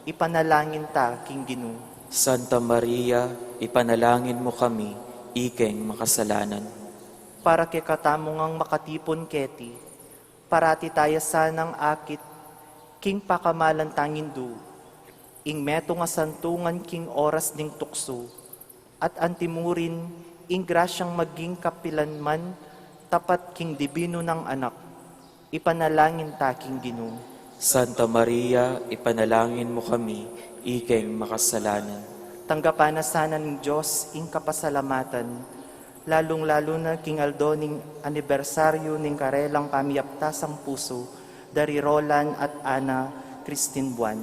ipanalangin ta, King Ginu. Santa Maria, ipanalangin mo kami, ikeng makasalanan. Para kay katamong ang makatipon keti, parati tayo sanang akit, king pakamalan tangindu, ing meto nga santungan king oras ding tukso, at antimurin, ing grasyang maging kapilanman, tapat king dibino ng anak, ipanalangin ta, King Ginu. Santa Maria, ipanalangin mo kami, ikeng makasalanan. Tanggapan na sana ng Diyos ing kapasalamatan, lalong-lalo na king Aldo ning anibersaryo ning karelang pamiyaptas ang puso, dari Roland at Ana Christine Buwan.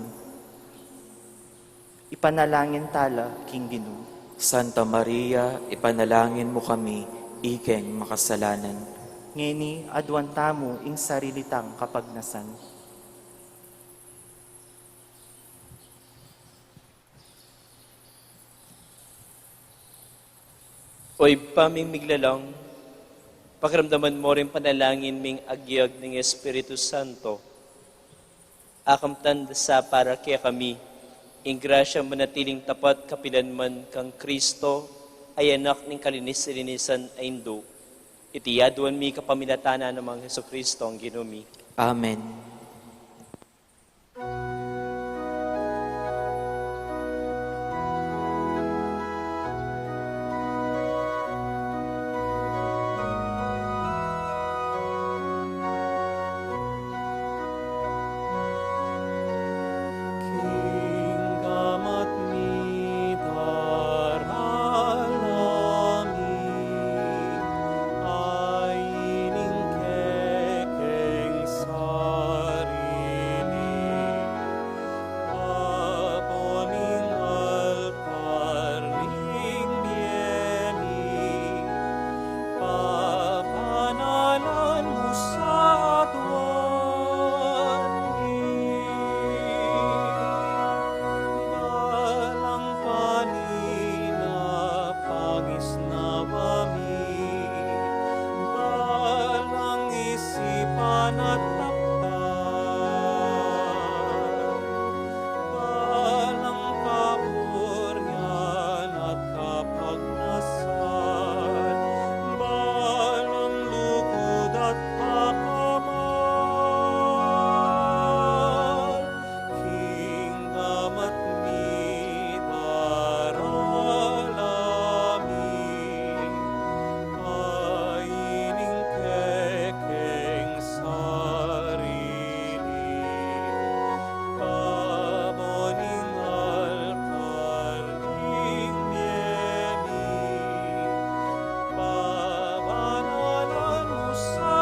Ipanalangin tala, King Ginu. Santa Maria, ipanalangin mo kami, ikeng makasalanan. Ngeni adwan tamo ing sarilitang kapagnasan. Oy pamimiglalang, pakiramdaman mo rin panalangin ming agyag ng Espiritu Santo. Akamtan sa para kaya kami, ing grasya manatiling tapat kapilanman kang Kristo, ay anak ng kalinis-linisan ay indo. Itiyaduan mi kapamilatana ng mga Heso Kristo ang ginumi. Amen. Kingdom at me daralami, ay iningkekeng sarili. Aponing altar ning biyeni, papanalan mo sa atwan Balang panina pagis na bami, balang isipan at taktan, balang kapuryan at kapagnasan, balang lugod at pakamal. Kingdom at me daralami, ay iningkekeng sarili. Paboning altar ning biyeni, pabanalan mo sa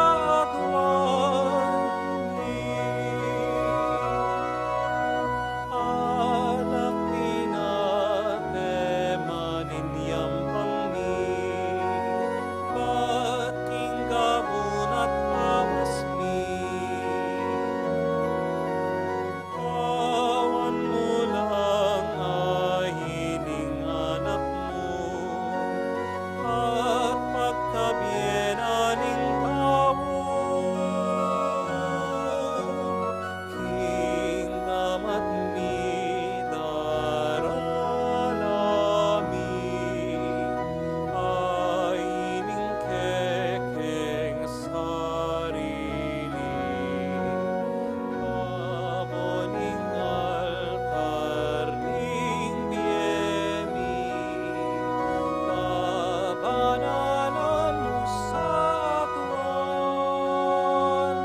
atwan alak pinatemaniniyam pangmi, bating gabun at pamasmi. Awan mo lang ay hiling anak mo, at pagkabienaning tao. Kingdom at me daralami, ay iningkekeng sarili. Paboning altar ning biyeni, papanalan mo sa atwan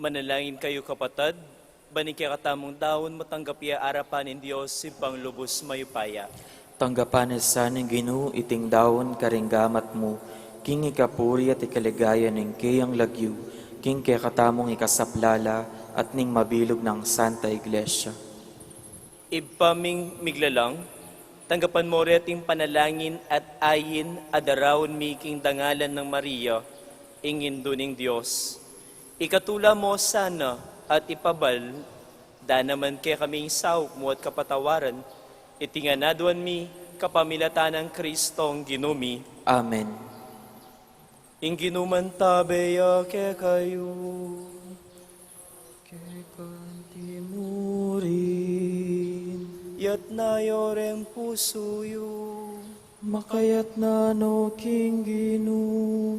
Manalangin kayo kapatid, banig kaya katamong daon matanggap iya arapan ng Diyos si panglubos mayupaya. Tanggapan sa ng Ginoo iting dawon karinggamat mo, king ikapuri at ikaligaya ng kayang lagyu, king kaya katamong ikasaplala at ning mabilog ng Santa Iglesia. Ipaming miglalang, tanggapan mo rin ating panalangin at ayin adarawon mi king dangalan ng Maria, ingin duning Diyos. Ikatula mo sana at ipabal, da naman kaya kaming sawk mo at kapatawaran, itinganaduan mi kapamilatan ng Kristong ginumi. Amen. Ing ginuman tabeya kaya kayo, kaya kantimurin, yat na yoreng pusuyo, Makayat na no king Ginoo,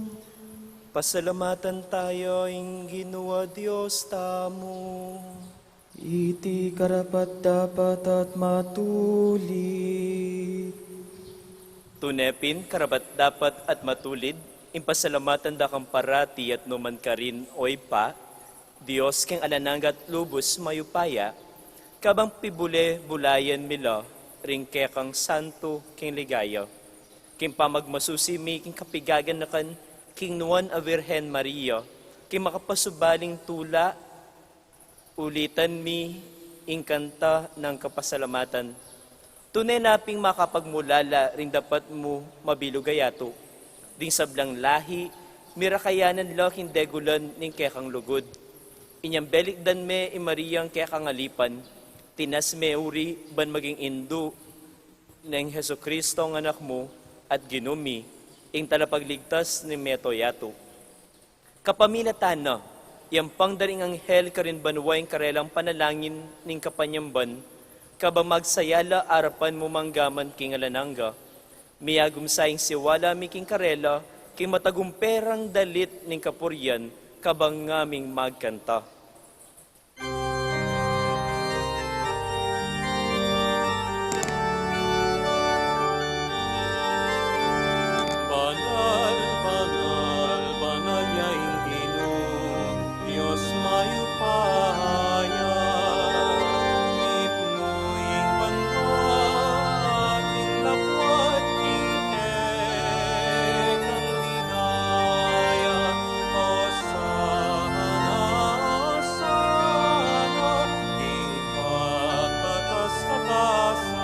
Pasalamatan tayo ing Ginoo Dios tamo. Iti karapat dapat at matulit. Tunepin, karapat dapat at matulid, impasalamatan da kang parati at numan ka rin oy pa, Diyos keng alananggat lubos mayupaya, kabang pibule bulayan mila, ring kekang santo keng ligaya. King pamagmasusimi king kapigagan na kan, king nuan a Virhen Maria, king makapasubaling tula, ulitan mi ing kanta ng kapasalamatan. Tunay naping makapagmulala ring dapat mo mabilugayato. Ding sablang lahi, mirakayanan laking degulan ning kekang lugod. Inyang belikdan me imariyang kekang alipan, tinas me uri ban maging indo ng Heso Kristo ang anak mo at ginumi, ing talapagligtas ni Metoyato. Kapamilatan na, yang pangdaring anghel karin banwaing karelang panalangin ning kapanyamban, kaba magsayala arapan mo manggaman king alananga, miyagum saing siwala mi king karela, king matagumperang dalit ning kapuryan, kabang ngaming magkanta. Banal, banal, banal yaing Ginoo, Diyos mayupaya. Ipnuing banal, ating lapwat, ingkek ang ligaya. Osana, osana, ipagkatas-katasan.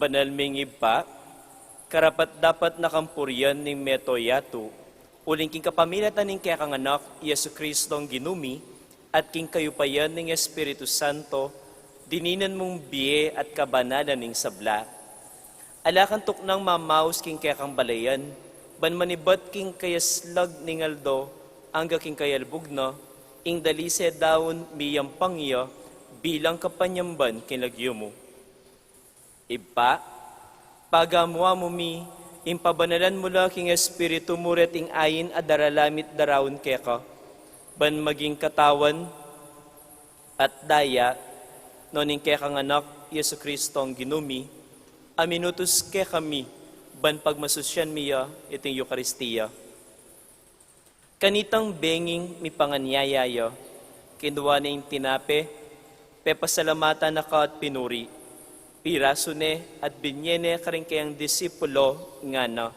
Banal mingib pa, karapat dapat nakampuryan ning Metoyato, uling king kapamilatan ning kaya kang anak, Yesu Kristong ginumi, at king kayupayan ning Espiritu Santo, dininan mong biye at kabanalan ning sabla. Alakan tuknang mamaus king kaya kang balayan, ban manibat king kayaslag ning aldo, angga king kayalbog na, ing dalise daon miyang pangya, bilang kapanyamban kinlagyo mo. Ipa, pagamwa mo mi, impabanalan mo la king Espiritu mo ing ayin a daralamit darawon keka, ban maging katawan at daya, noning kekang anak, Yesu Kristo ang ginumi, aminutos ke kami, ban pagmasusyan miya iting Eucharistia. Kanitang benging mi panganyayaya, kinuha na yung tinape, pepasalamatan na ka at pinuri, piraso ne at binyene karing kayang disipulo nga na.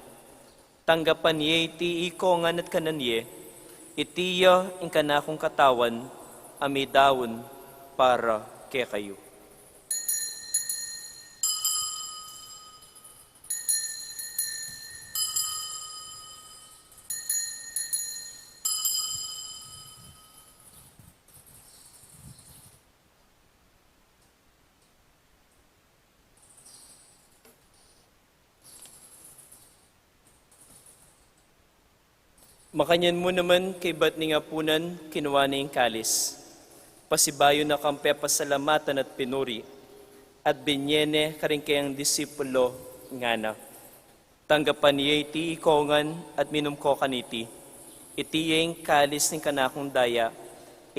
Tanggapan ye iti iko nga at kananye, itiya ang kanakong katawan, amidawon para kay kayo. Makanyan mo naman kay ba't ni ngapunan kinuha na yung kalis. Pasibayo na kampe pasalamatan at pinuri. At binyene karing kayang disipulo nga na. Tanggapan niya iti ikongan at minum ko kaniti. Iti yung kalis ng kanakong daya.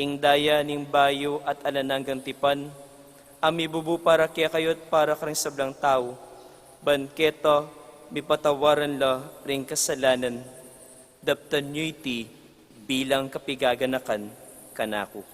Ing daya ning bayo at alananggang tipan. Ami bubu para kaya kayo't para karing sablang tao. Banketo, mipatawaran la ring kasalanan. Daptan nyo iti bilang kapigaganakan kanako.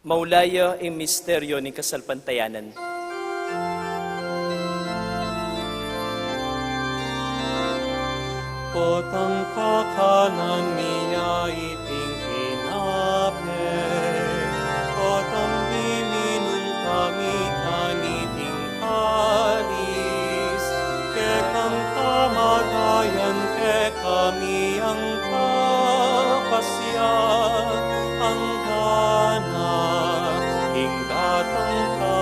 Maulaya ang misteryo ng kasalpantayanan. Potang kakanan niya iting inape, potang biminun kami kaniting halis, kekang kamatayan ke kami ang kapasyan, ang gana, ing datang ka,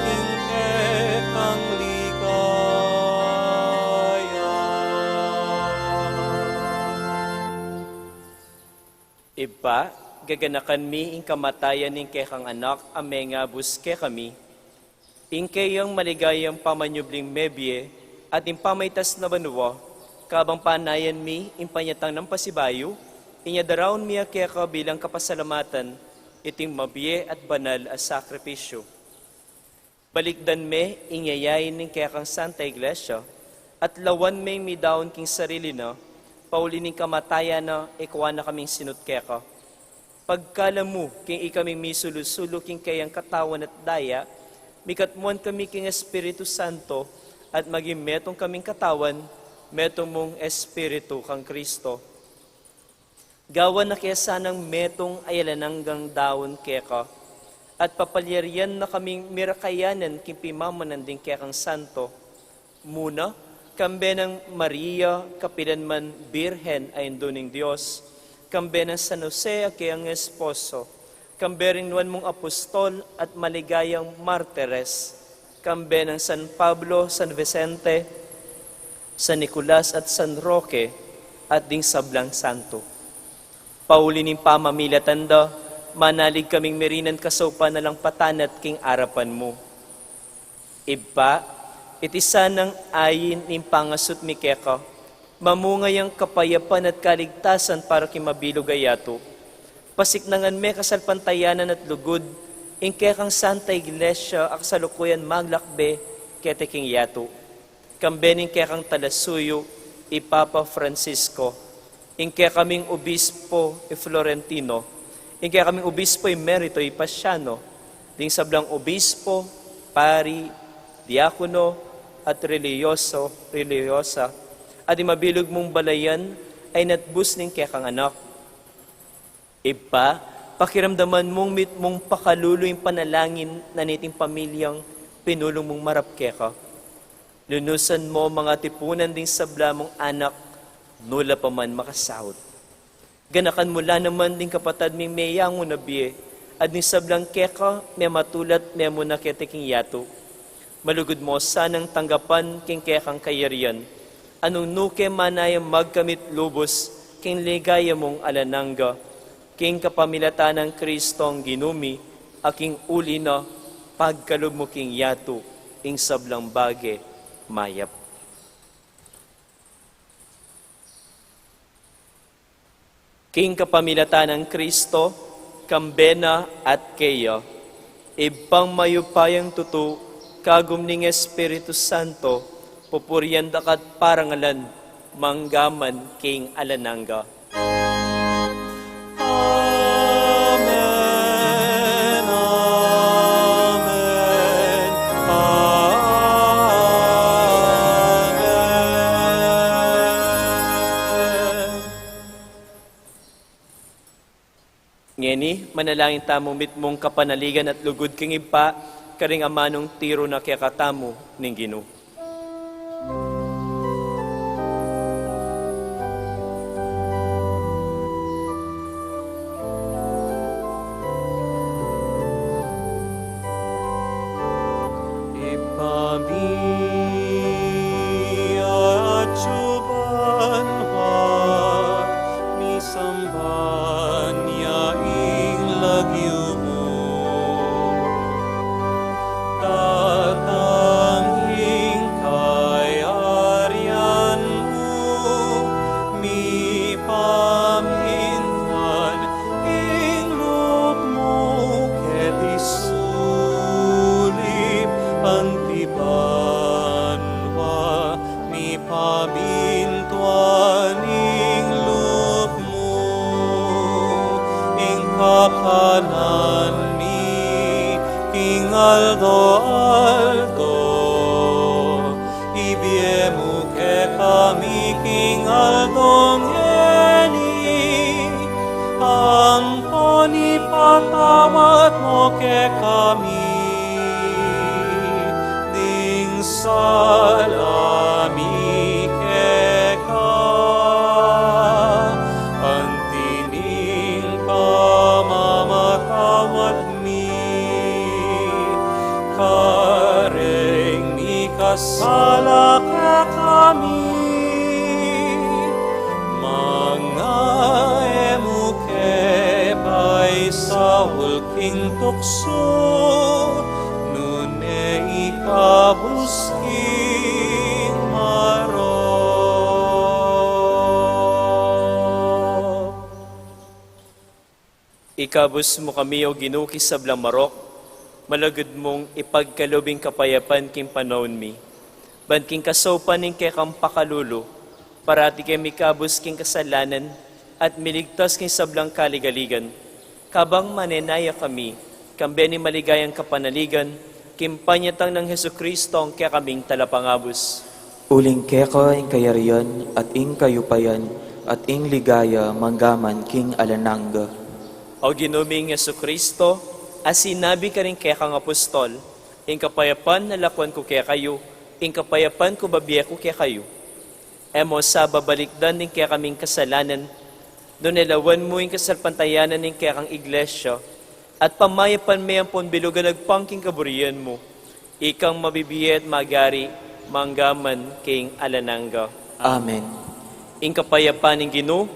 ing kekang Iba, gaganakan mi ing kamatayan ning kekang anak amenga buske kami, ing kayang maligayang pamanyubling mebye at ing pamaytas na banwa, kabang panayan mi ing panyatang ng pasibayo, inyadaraon mi keka bilang kapasalamatan, iting mabye at banal as sakripisyo. Balikdan me ingyayayin ning kekang Santa Iglesia, at lawan me midaon king sarili na, paulining kamatayan na ikaw na kaming sinutkeka. Pagkala mo, king ikaming misulusulo king kayang katawan at daya, mikatmuan kami king Espiritu Santo, at maging metong kaming katawan, metong mong Espiritu kang Kristo. Gawan na kaya sanang metong ayalananggang daon keka, at papalyarian na kaming mirakayanan king pimamanan din kekang Santo. Muna, kambe ng Maria, kapilan man Birhen ay duning Diyos, kambe ng San Jose, kayang esposo, kambe rin nuan mong apostol at maligayang martires, kambe ng San Pablo, San Vicente, San Nicolas at San Roque, at ding sablang santo. Paulining pamamilatanda, manalig kaming merinan kasopa na lang patanat king arapan mo. Iba, iti sanang ayin ning pangasut mi keka, mamungay ang kapayapan at kaligtasan para kimabilog ayato. Pasiknangan me kasalpantayanan at lugod, ing kekang Santa Iglesia aksalukuyan maglakbe kete king yato. Kambening kekang Talasuyo, Ipapa Francisco, ing kekaming Obispo Florentino, ing kekaming Obispo Emerito Ipasiano, ding sablang Obispo, Pari, Diakono, at religyosa, at mabilog mong balayan ay natbus ning kekang anak. Iba, pakiramdaman mong pakalulo yung panalangin na niting pamilyang pinulong mong marap keka. Lunusan mo mga tipunan ding sabla mong anak, nula pa man makasahod. Ganakan mula naman ding kapatad ming mayang unabiye, at ning sablang keka, may matulat may muna keteking yato. Malugod mo sanang tanggapan king kekang kayarian, anong nuke manayang magkamit lubos, king ligaya mong alananga, king kapamilatan ng Kristong ginumi, aking uli na pagkalub mo king yato, ing sablang bage, mayap. King kapamilatan ng Kristo, kambena at keya, ibang mayupayang tutu, kagum ning Espiritu Santo, pupuryan dakat parangalan, manggaman king alananga. Amen, amen, amen. Ngeni, manalangin tamong mitmong kapanaligan at lugod king ipa, karing amanong tiro na kayakatamo ning Ginoo. kanan mi king aldo ibiemu ke kami king aldong eni amponi patawat mo ke kami ding salami ke ka antining pamamatawat mi kareng mi kasala ke kami mga emuke pay sa ulking tukso nune ikabusking maro. Ikabus mo kami o ginuki sa blang marok, malagod mong ipagkalubing kapayapan king panahon mi. Ban king kasopan ning kekang pakalulo, parati kay mikabus king kasalanan at miligtas king sablang kaligaligan. Kabang manenaya kami, kambe ni maligayang kapanaligan, kimpanyatang ng Heso Kristo ang kaya kaming talapangabos. Uling keka ing kayarian at ing kayupayan at ing ligaya manggaman king alananga. O ginuming Yesu Kristo, as sinabi ka rin kaya kang apostol, ing kapayapan na lakwan ko kaya kayo, ing kapayapan ko babiya ko kaya kayo. Emo sa babalikdan ning kaya kaming kasalanan, doon ilawan mo ing kasalpantayanan ning kaya kang iglesia, at pamayapan may ampon bilugan nagpangking kaburian mo, ikang mabibiyat magari, manggaman king alananga. Amen. Ing kapayapan ning Ginoo,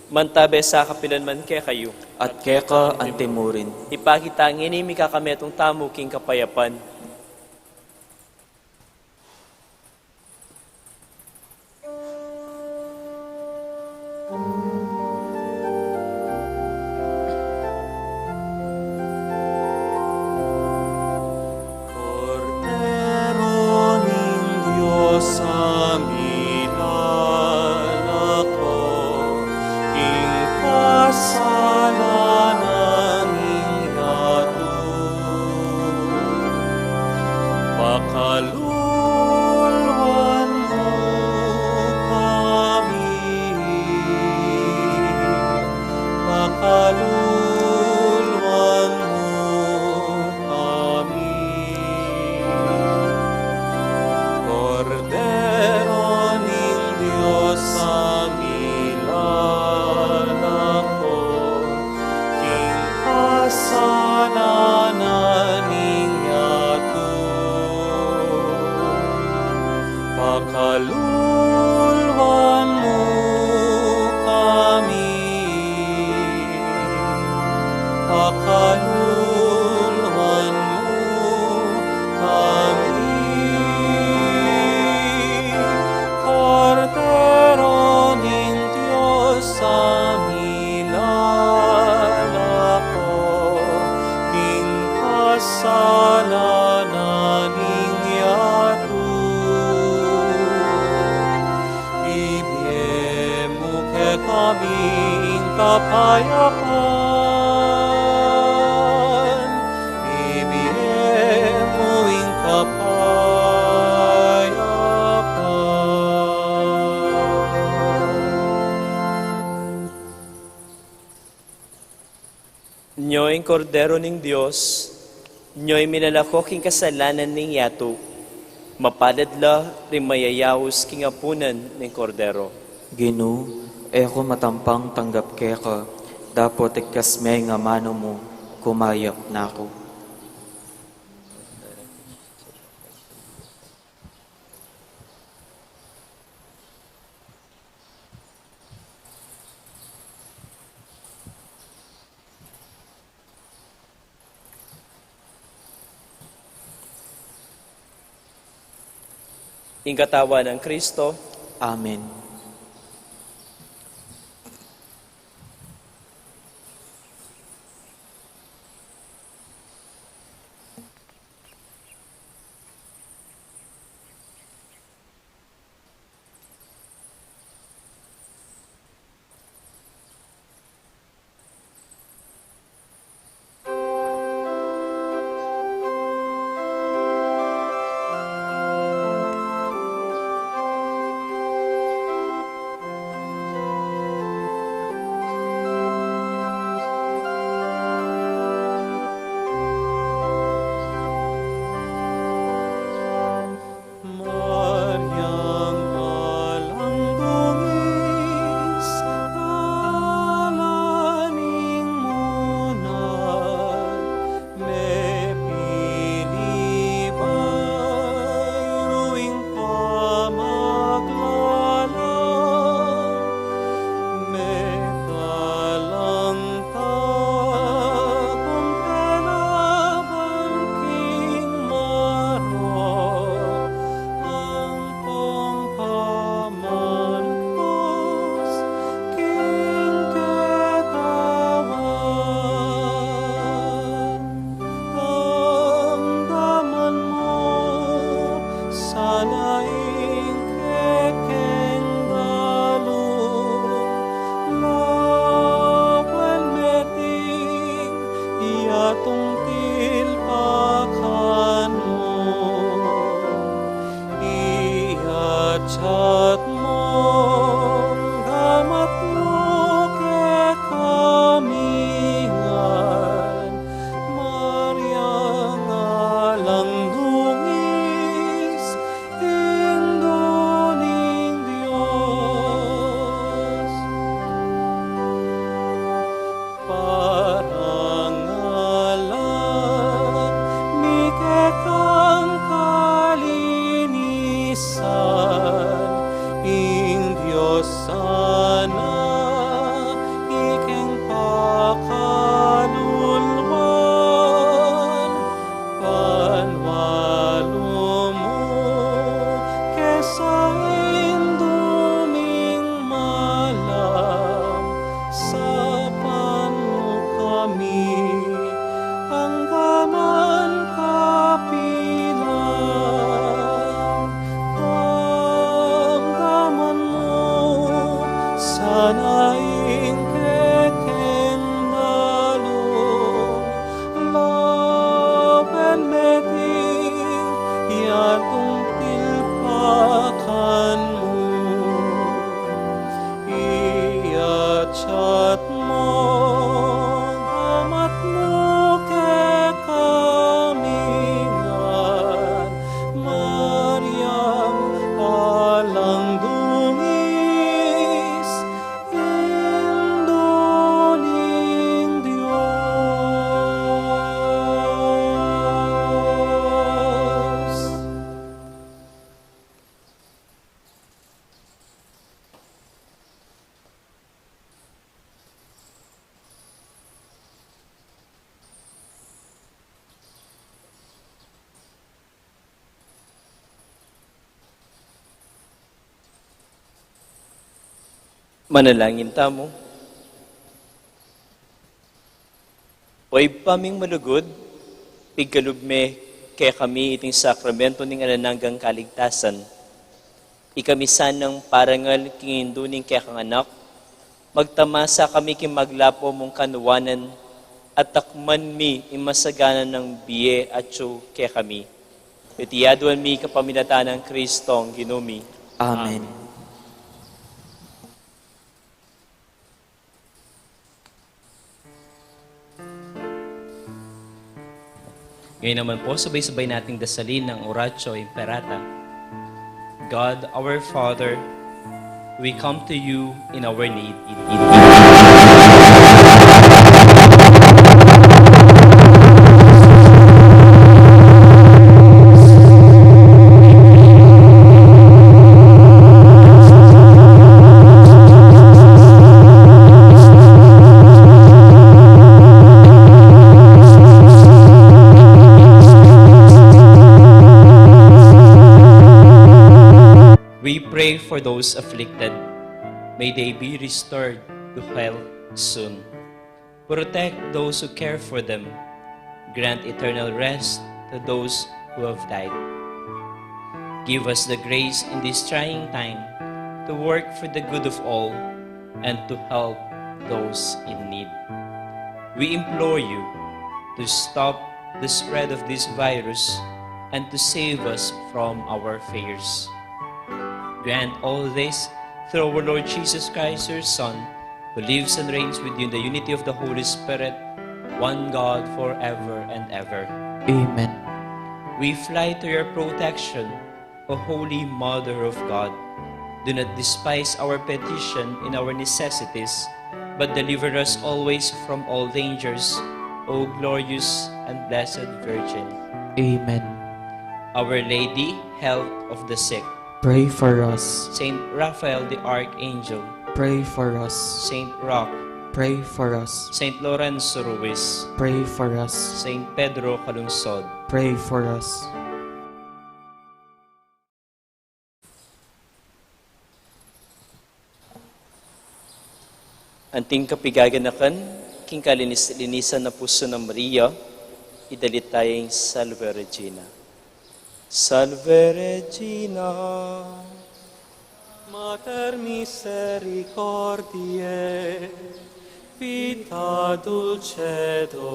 mantabe sa kapilanman kaya kayo. At keka antimurin. Ipakita ang inimi kakametong tamo king kapayapan. Cordero ning Diyos amin lalako, ing kasalanan ing yatu. Pakaluluan mo kami, pakaluluan mo kami. Cordero ning Diyos amin lalako, king kasalanan ning yatu. Pakaluluan mo kami, pakaluluan mo kami. Cordero ning Diyos amin lalako, king kasalanan ning yatu. Ibiemu ke kami ing kapayapan, ibiemu ing kapayapan. Nyo'y kordero ning Diyos, nyo'y milalako king kasalanan ning yato, mapaladla rin mayayawos king apunan ning kordero. Ginu, eko matampang tanggap keka, dapot ikasme nga mano mo, kumayak nako. Ing katawan ng Kristo, Amen. mong gamat mo ke kamingan, Maria ngalang dungis, induling Diyos. Parang ngalan, mikekang kalinisan, ing Diyos sana, ikeng pakalulwan, panwalo mo, kesa induming malam, sa pano kami, hanggaman kapilan, hanggaman mo, sana ingkekeng dalong, laben meding, yatong tilpakan mo. Iyachat mo, gamat mo ke kamingan, Mariam alang dungis, induling Diyos. Manalangin tamo. Oy paming malugod, pigkalubme kaya kami iting sakramento ning anananggang kaligtasan. Ikami sanang parangal kinginduning kaya kang anak, magtamasa kami kimaglapo mong kanuwanan, at takman mi imasaganan ng biye at tiyo kaya kami. Itiyaduan mi kapaminatan ng Kristong ginumi. Amen. Ngayon naman po, sabay-sabay nating dasalin ng Oratio Imperata. God, our Father, we come to you in our need. We pray for those afflicted. May they be restored to health soon. Protect those who care for them. Grant eternal rest to those who have died. Give us the grace in this trying time to work for the good of all and to help those in need. We implore you to stop the spread of this virus and to save us from our fears. Grant all this through our Lord Jesus Christ, your Son, who lives and reigns with you in the unity of the Holy Spirit, one God forever and ever. Amen. We fly to your protection, O Holy Mother of God. Do not despise our petition in our necessities, but deliver us always from all dangers, O glorious and blessed Virgin. Amen. Our Lady, health of the sick. Pray for us. Saint Raphael the Archangel, Pray for us. Saint Roch, Pray for us. Saint Lorenzo Ruiz, Pray for us. Saint Pedro Calungsod, Pray for us. Anting kapigaganakan, king kalinisan na puso ng Maria, idalit tayong Salve Regina. Salve Regina, Mater misericordiae, vita dulcedo,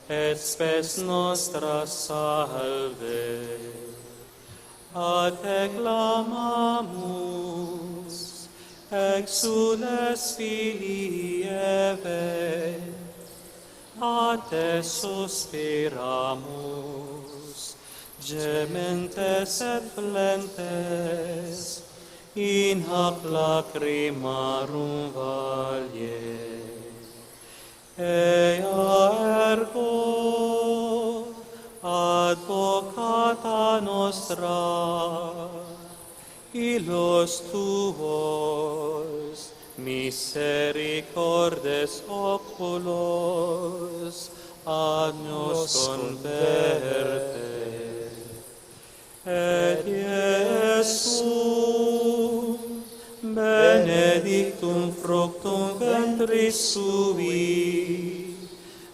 et spes nostra salve. Ate clamamus, exules filii Eve, ate suspiramus, gementes et flentes, in hac lacrimarum valle. Ea ergo, advocata nostra, illos tuos, misericordes oculos, ad nos converte. Et Iesum, benedictum fructum ventris sui,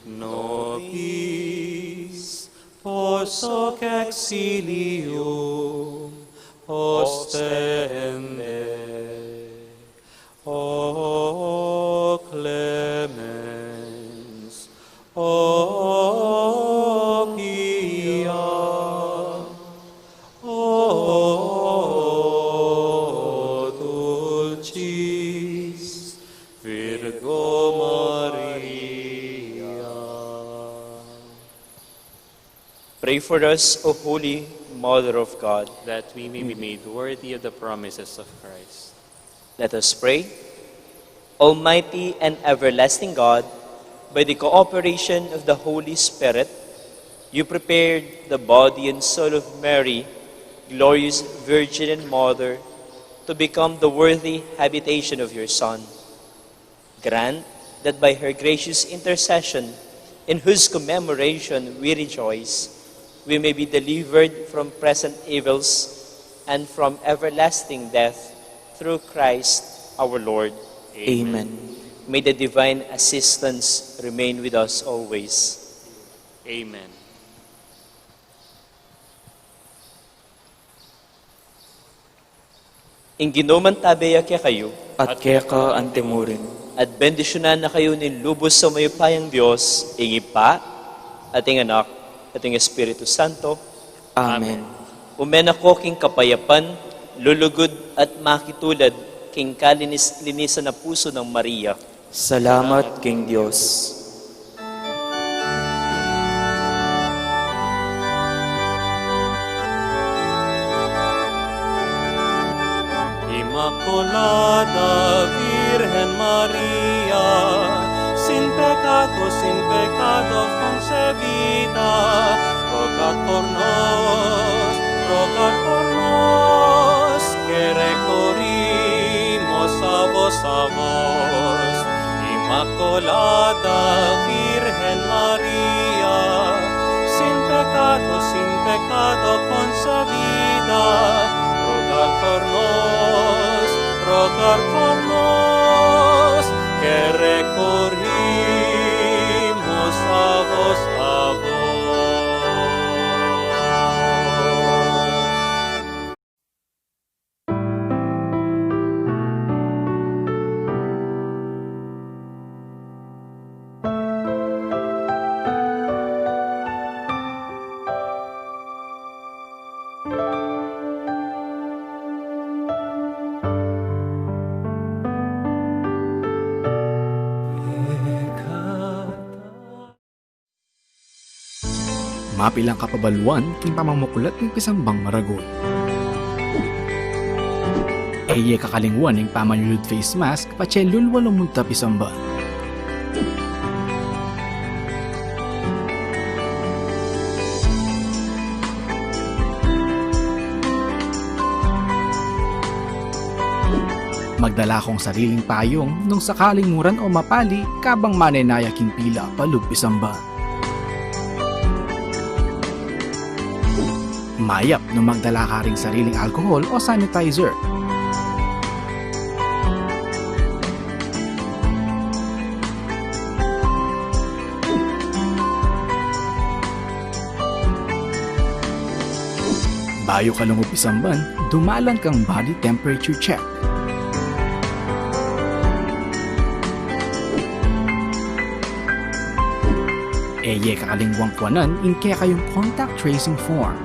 nobis post hoc exilium ostende. O clemens, o pia, o dulcis Virgo Maria. Pray for us, O Holy Mother of God. That we may be made worthy of the promises of Christ. Let us pray. Almighty and everlasting God, by the cooperation of the Holy Spirit, you prepared the body and soul of Mary, glorious Virgin and Mother, to become the worthy habitation of your Son. Grant that by her gracious intercession, in whose commemoration we rejoice, we may be delivered from present evils and from everlasting death, through Christ our Lord. Amen. May the divine assistance remain with us always. Amen. Inginoman tabeya kaya kayo, At kaya ka antemurin. at bendisyonan na kayo ni lubos sa mayupayang Diyos, ingi pa, ating anak, ating Espiritu Santo. Amen. Umen ako king kapayapan, lulugod at makitulad king kalinis-linisan na puso ng Maria. Salamat King Diyos. Inmaculada Virgen Maria, sin pecado concebida, roga por nos, que recurrimos a vos. Inmaculada Virgen Maria, sin pecado concebida, rogar por nos, que recurrimos a vos. Mapilang kapabaluan king pamamukulat ng pisambang maragon. Eye kakalingwan ng pamanyulud face mask pachelul walong munta pisamba. Magdala kong sariling payong nung sakaling muran o mapali kabang manenaya king pila palug pisamba. Mayap nung magdala ka ring sariling alcohol o sanitizer. Bayo ka lang upisamban, dumalan kang body temperature check. Eye kakalingwang kwanan in kaya kayong contact tracing form.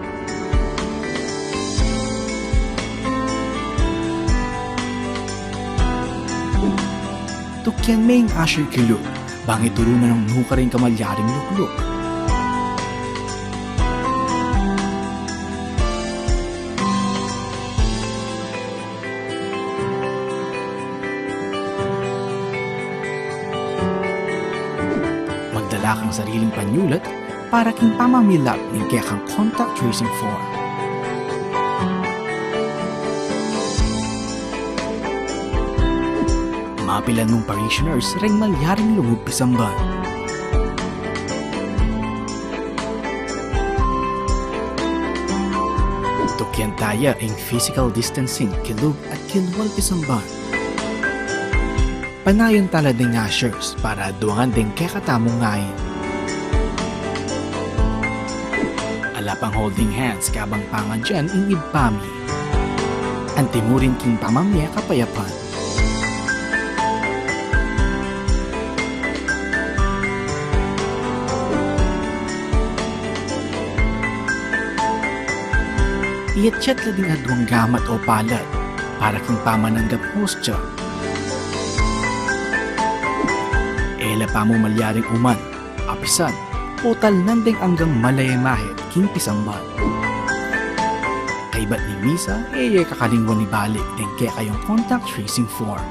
Tukyan may asher kilo, bangit turunan ng nuka rin kamalyaring lukluk. Magdala kang sariling panyulat para king pamamilap ng kaya kang contact tracing form. Mapilan mong parishioners ring malyaring lungog pisamban. Tukyan taya ang physical distancing kilog at kilwal pisamban. Panayon talad ng ushers para duwangan din kaya katamong ngayon. Alapang holding hands kabang pangan dyan in ibpami. Antimurin king pamamya kapayapan. Iatchat la ding adwang gamat o palad para kang pamananggap hostya. Ela pa mo malyaring uman, apisan, total nandeng hanggang malayamahit king pisamban. Kaibat ni Misa, kakalingwan ni balik din kaya kayong contact tracing form.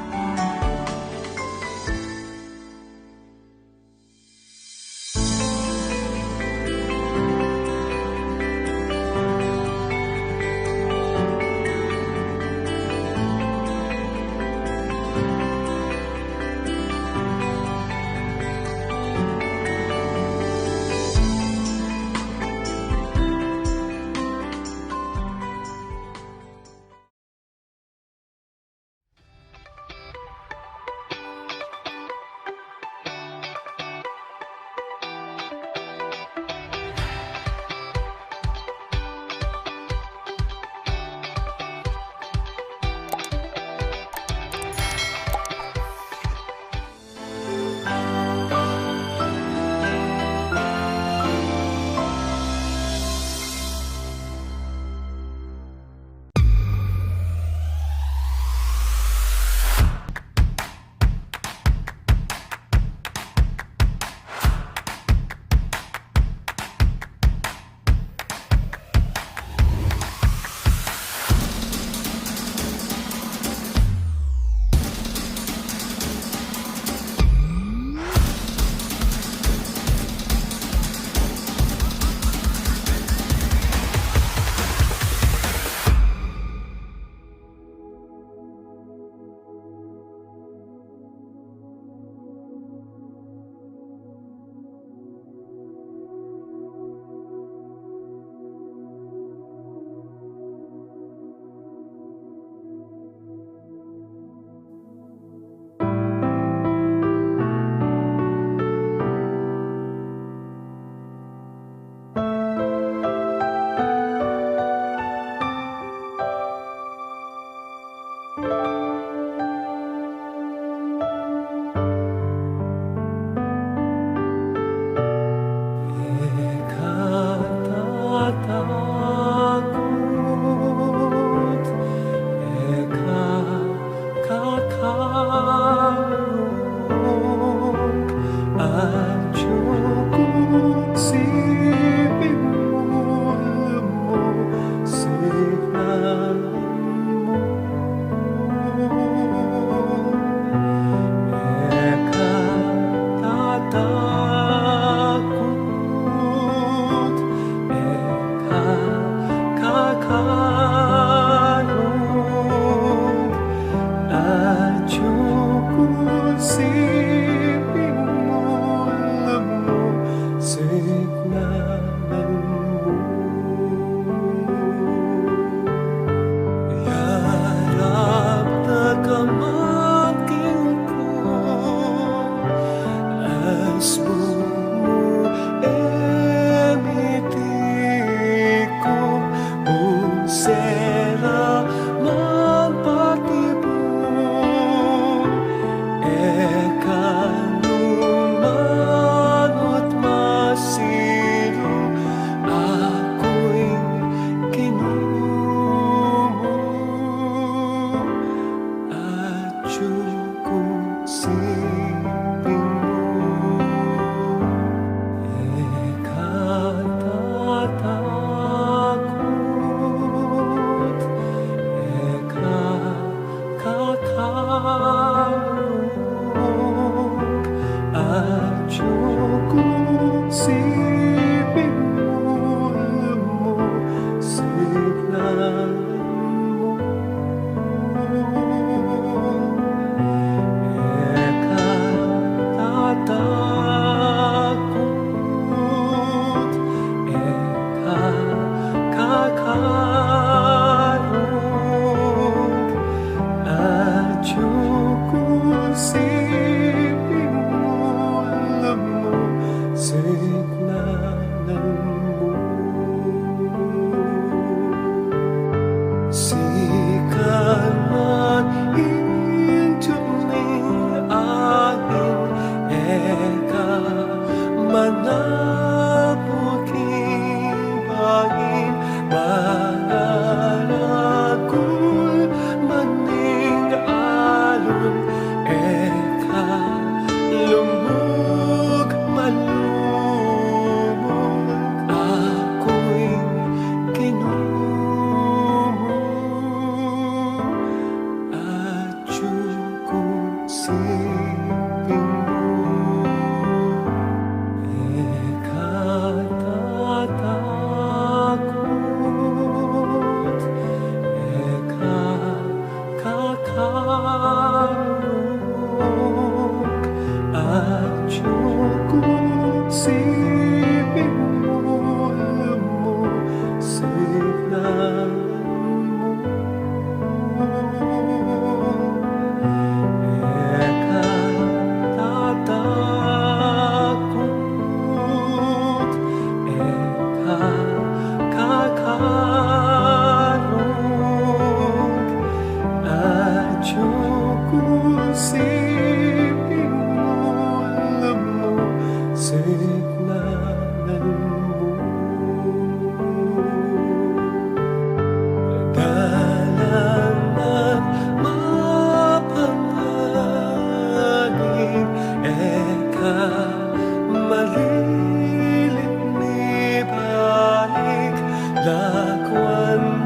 Panginoon.